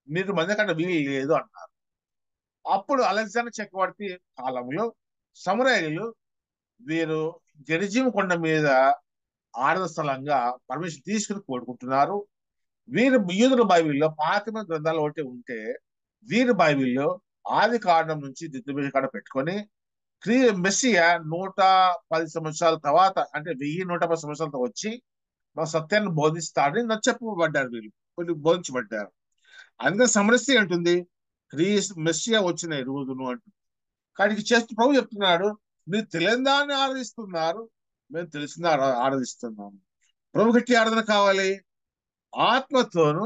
S5: మీరు మందిరం కట్ట వీలు లేదు అన్నారు. అప్పుడు అలెగ్జాండర్ చక్రవర్తి కాలంలో సమరయులు వీరు గెరిజిం కొండ మీద ఆరాధన స్థలంగా పర్మిషన్ తీసుకుని కోరుకుంటున్నారు. వీరు యూదుల బైబిల్లో పాతమ గ్రంథాలు ఒకటి ఉంటే వీరి బైబిల్లో ఆది కాండం నుంచి దిద్దుబడి కాడ పెట్టుకొని మెస్సియా 110 సంవత్సరాల తర్వాత అంటే 1110 సంవత్సరాలతో వచ్చి మా సత్యాన్ని బోధిస్తాడని చెప్పబడ్డారు. వీళ్ళు బోధించబడ్డారు. అందుకని సమరస్య అంటుంది మెస్సియా వచ్చిన రోజును అంటుంది. కానీ చేస్తూ ప్రభు చెప్తున్నాడు, మీరు తెలియని దాన్ని ఆరాధిస్తున్నారు, మేము తెలిసిన ఆరాధిస్తున్నాము. ప్రభు గట్టి ఆరాధన కావాలి, ఆత్మతోను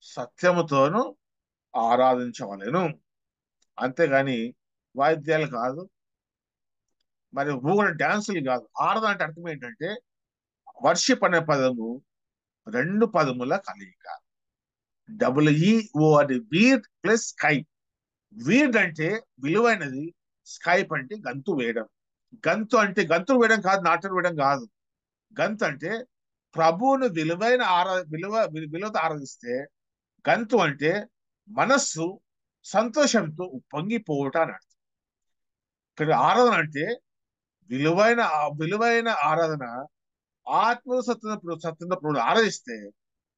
S5: సత్యముతోను ఆరాధించవలెను, అంతేగాని వాయిద్యాలు కాదు, మరి ఊగడ డాన్సులు కాదు. ఆరాధన అంటే అర్థం ఏంటంటే వర్షిప్ అనే పదము 2 పదముల కలయిక. WEORD, వీర్ ప్లస్ స్కై. వీర్డ్ అంటే విలువైనది, స్కైప్ అంటే గంతు వేయడం. గంతు అంటే గంతులు వేయడం కాదు, నాటలు వేయడం కాదు. గంతు అంటే ప్రభువును విలువతో ఆరాధిస్తే, గంతు అంటే మనస్సు సంతోషంతో పొంగిపోవట అని అర్థం. ఇక్కడ ఆరాధన అంటే విలువైన ఆరాధన, ఆత్మ సత్యంతో ఆరాధిస్తే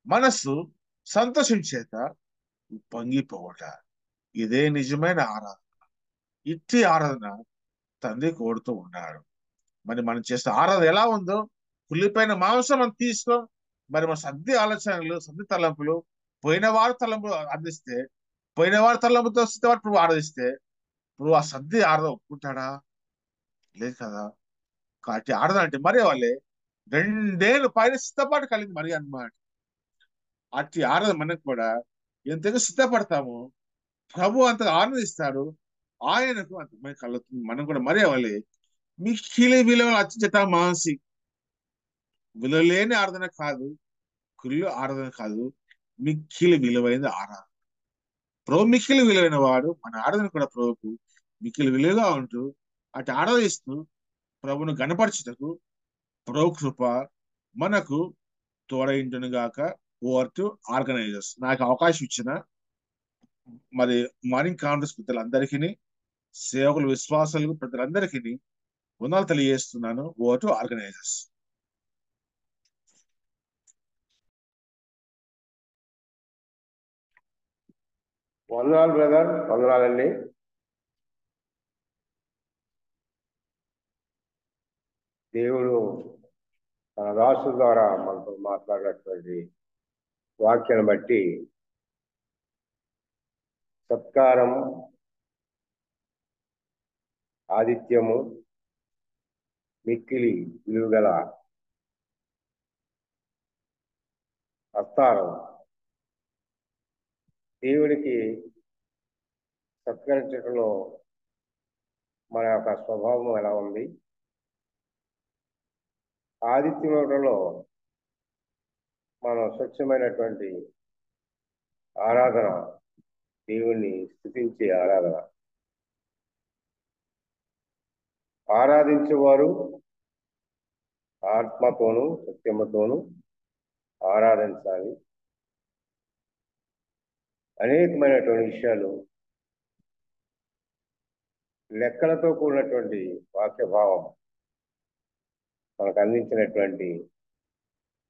S5: మనస్సు సంతోషించేత పొంగిపోవట. ఇదే నిజమైన ఆరాధన. ఇట్టి ఆరాధన తండ్రి కోరుతూ ఉన్నాడు. మరి మనం చేసే ఆరాధన ఎలా ఉందో, కుళ్ళిపోయిన మాంసం మనం తీసుకో, మరి మన సద్ది ఆలోచనలు, సద్ది తలంపులు, పోయిన వారు తలంపులు అందిస్తే, పోయిన వారు తలంపుతో సిద్ధవాడు ప్రభు ఆరాధిస్తే ఇప్పుడు ఆ సద్ది ఆరాధన ఒప్పుకుంటాడా? లేదు కదా. కాబట్టి ఆరాధన అంటే మరి వాళ్ళే 2 ఏళ్ళు పైన సిద్ధపాటు కలిగింది మరి అన్నమాట. అట్టి ఆరాధన మనకు కూడా ఎంతగా సిద్ధపడతామో ప్రభు అంతగా ఆనందిస్తాడు. ఆయనకు అంత కలుగుతుంది. మనం కూడా మరే వాళ్ళే మిక్కిలి విలువలు అత్యంత మానసి విలువ లేని ఆరాధన కాదు, కుళ్ళు ఆరాధన కాదు, మిక్కిలి విలువైన ఆరాధన. ప్రభు మిక్కిలి విలువైన వాడు. మన ఆరాధన కూడా ప్రభుకు మిక్కిలి విలువగా ఉంటూ అటు ఆరాధిస్తూ ప్రభును గణపరచుటకు ప్రభు కృప మనకు తోడైంటును గాక. Over organisers. నాకు అవకాశం ఇచ్చిన మరి మార్నింగ్ కాంగ్రెస్ పెద్దలందరికీ, సేవకులు, విశ్వాసాలు ప్రజలందరికీ వందనాలు తెలియజేస్తున్నాను. Over organisers.
S1: వందనాలు బ్రదర్, వందనాలండి. దేవుడు తన రాసు ద్వారా మనతో మాట్లాడినటువంటి వాక్యాన్ని బట్టి సత్కారం, ఆదిత్యము, మిక్కిలి విలువగల అస్తారం, దేవుడికి సత్కరించడంలో మన యొక్క స్వభావం ఎలా ఉంది, ఆదిత్యం ఇవ్వడంలో మనం స్వచ్ఛమైనటువంటి ఆరాధన, దేవుణ్ణి స్తుతించే ఆరాధన. ఆరాధించేవారు ఆత్మతోనూ సత్యముతోనూ ఆరాధించాలి. అనేకమైనటువంటి విషయాలు, లెక్కలతో కూడినటువంటి వాక్యభావం మనకు అందించినటువంటి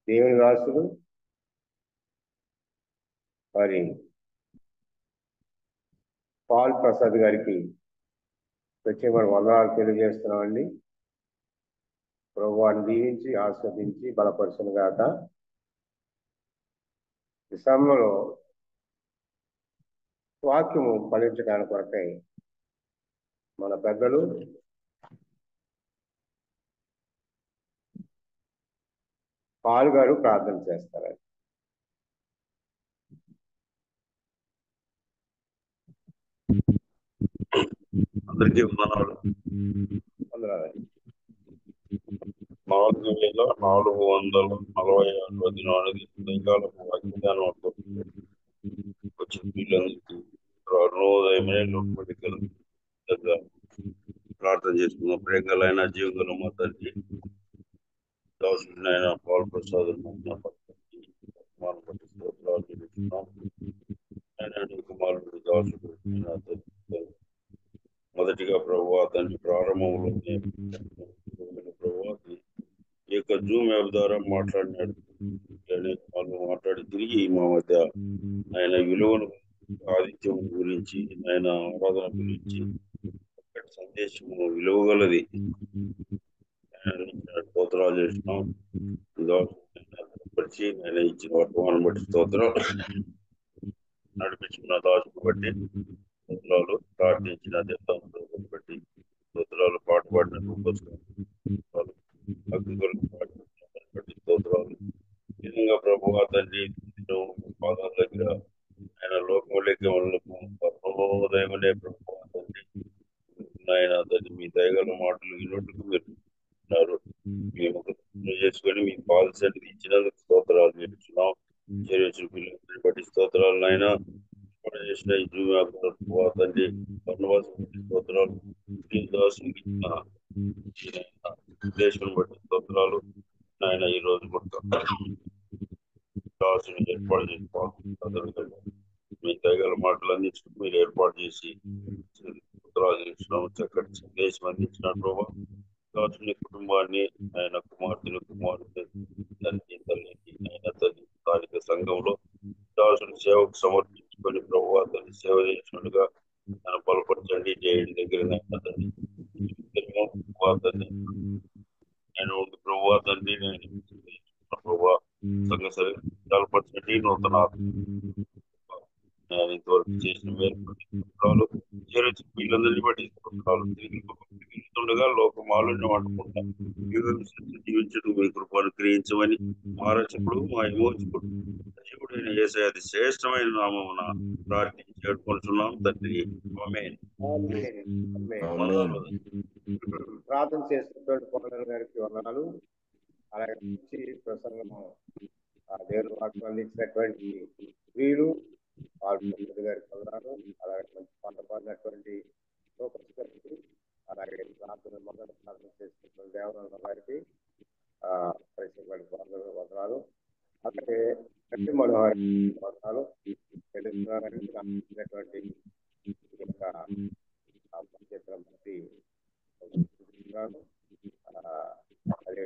S1: దేవుని దాసులు మరి పాల్ ప్రసాద్ గారికి ప్రత్యేకమైన వందనాలు తెలియజేస్తున్నామండి. ప్రభువాన్ని దీవించి ఆస్వాదించి బలపరచును గాక. ఈ సమయంలో వాక్యము ఫలించడానికి కొరకై మన పెద్దలు పాల్ గారు ప్రార్థన చేస్తారండి.
S6: అందరికీ వందనాలు.
S1: వందనాలండి.
S6: 4446వ దినానికి ఉదయకాలపు వాగ్దానంతో వచ్చిన వీళ్ళందరికీ అరుణోదయమనే లోపలికల దగ్గర ప్రార్థన చేసుకున్న ప్రేంగలైన జీవితంలో మా తండ్రి దాసుడినైన పాల్ ప్రసాద్ కుమారుడు దాసుడు మొదటిగా ప్రభు తండ్రి ప్రారంభంలోనే ప్రభు ఈ యొక్క జూమ్ యాప్ ద్వారా మాట్లాడినాడు. వాళ్ళు మాట్లాడి తిరిగి మా మధ్య ఆయన విలువను ఆదిత్యం గురించి ఆయన ఆరాధన గురించి సందేశము విలువగలది స్తోత్రాలు చేసినాం. పరిచి ఆయన ఇచ్చిన వర్తమానం బట్టి స్తోత్రాలు, నడిపించుకున్న దాసుకు బట్టి స్తోత్రాలు, ప్రార్థించిన దేవతను బట్టి స్తోత్రాలు, పాట పాడిన బట్టి స్తోత్రాలు. నిజంగా ప్రభు తండ్రి పాదాల దగ్గర ఆయన లోకంలోకి ఉదయమనే ప్రభు తండ్రి ఆయన తండ్రి మీ దయగల మాటలు విన్నట్టుకు మీరు ఉన్నారు. మేము చేసుకొని మీ పాలసీ ఇచ్చినందుకు స్తోత్రాలు చేస్తున్నాం. చేసిన పిల్లలు బట్టి స్తోత్రాలు ఆయన చేసిన ఈ జూమ్ తండ్రి వనవాసం బట్టి స్తోత్రాలు, దాసునికి దేశం బట్టి స్తోత్రాలు. ఆయన ఈ రోజు దాసుని ఏర్పాటు చేసుకోవాలి. మీ దయగల మాటలు అందించుకుని మీరు ఏర్పాటు చేసి స్తోత్రాలు చేస్తున్నాం. చక్కటి సందేశం అందించిన ప్రభావ దాసుని కుటుంబాన్ని ఆయన కుమార్తెను కుమారుడు తల్లి ఆయన తల్లి స్థానిక సంఘంలో దాసుని సేవకు సమర్పించుకొని ప్రభు అతన్ని సేవ చేసినట్టుగా ఆయన బలపరచండి. చేయడం దగ్గర నేను ప్రభు తండ్రి ప్రభు సంఘ బలపరచండి. నూతన నేను ఇంతవరకు చేసిన వీళ్ళందరినీ బట్టి తిరుగుతుండగా లోకమాలను వాడుకుంటా జీవించడం మీ కృప అనుగ్రహించమని మా రక్షకుడు మా విమోచకుడు సజీవుడైన యేసయ్య అతి శ్రేష్టమైన నామమున ప్రార్థించి వేడుకొంటున్నాం తండ్రి. ఆమేన్.
S1: ప్రార్థన చేసినటువంటి పౌరుల గారికి వందనాలు. అలాగే మంచి ప్రసంగము దేవుని వాక్యం అందించినటువంటి స్త్రీలు పాల్గొన్న గారికి వందనాలు. అలాగే మంచి పాట పాడినటువంటి గారికి, అలాగే ప్రార్థన మొదటి ప్రార్థన చేసినటువంటి దేవరాజు గారికి వందనాలు. అలాగే గట్టి మనోహర్ వందనాలు తెలుస్తున్నటువంటి చిత్రం బట్టి అదే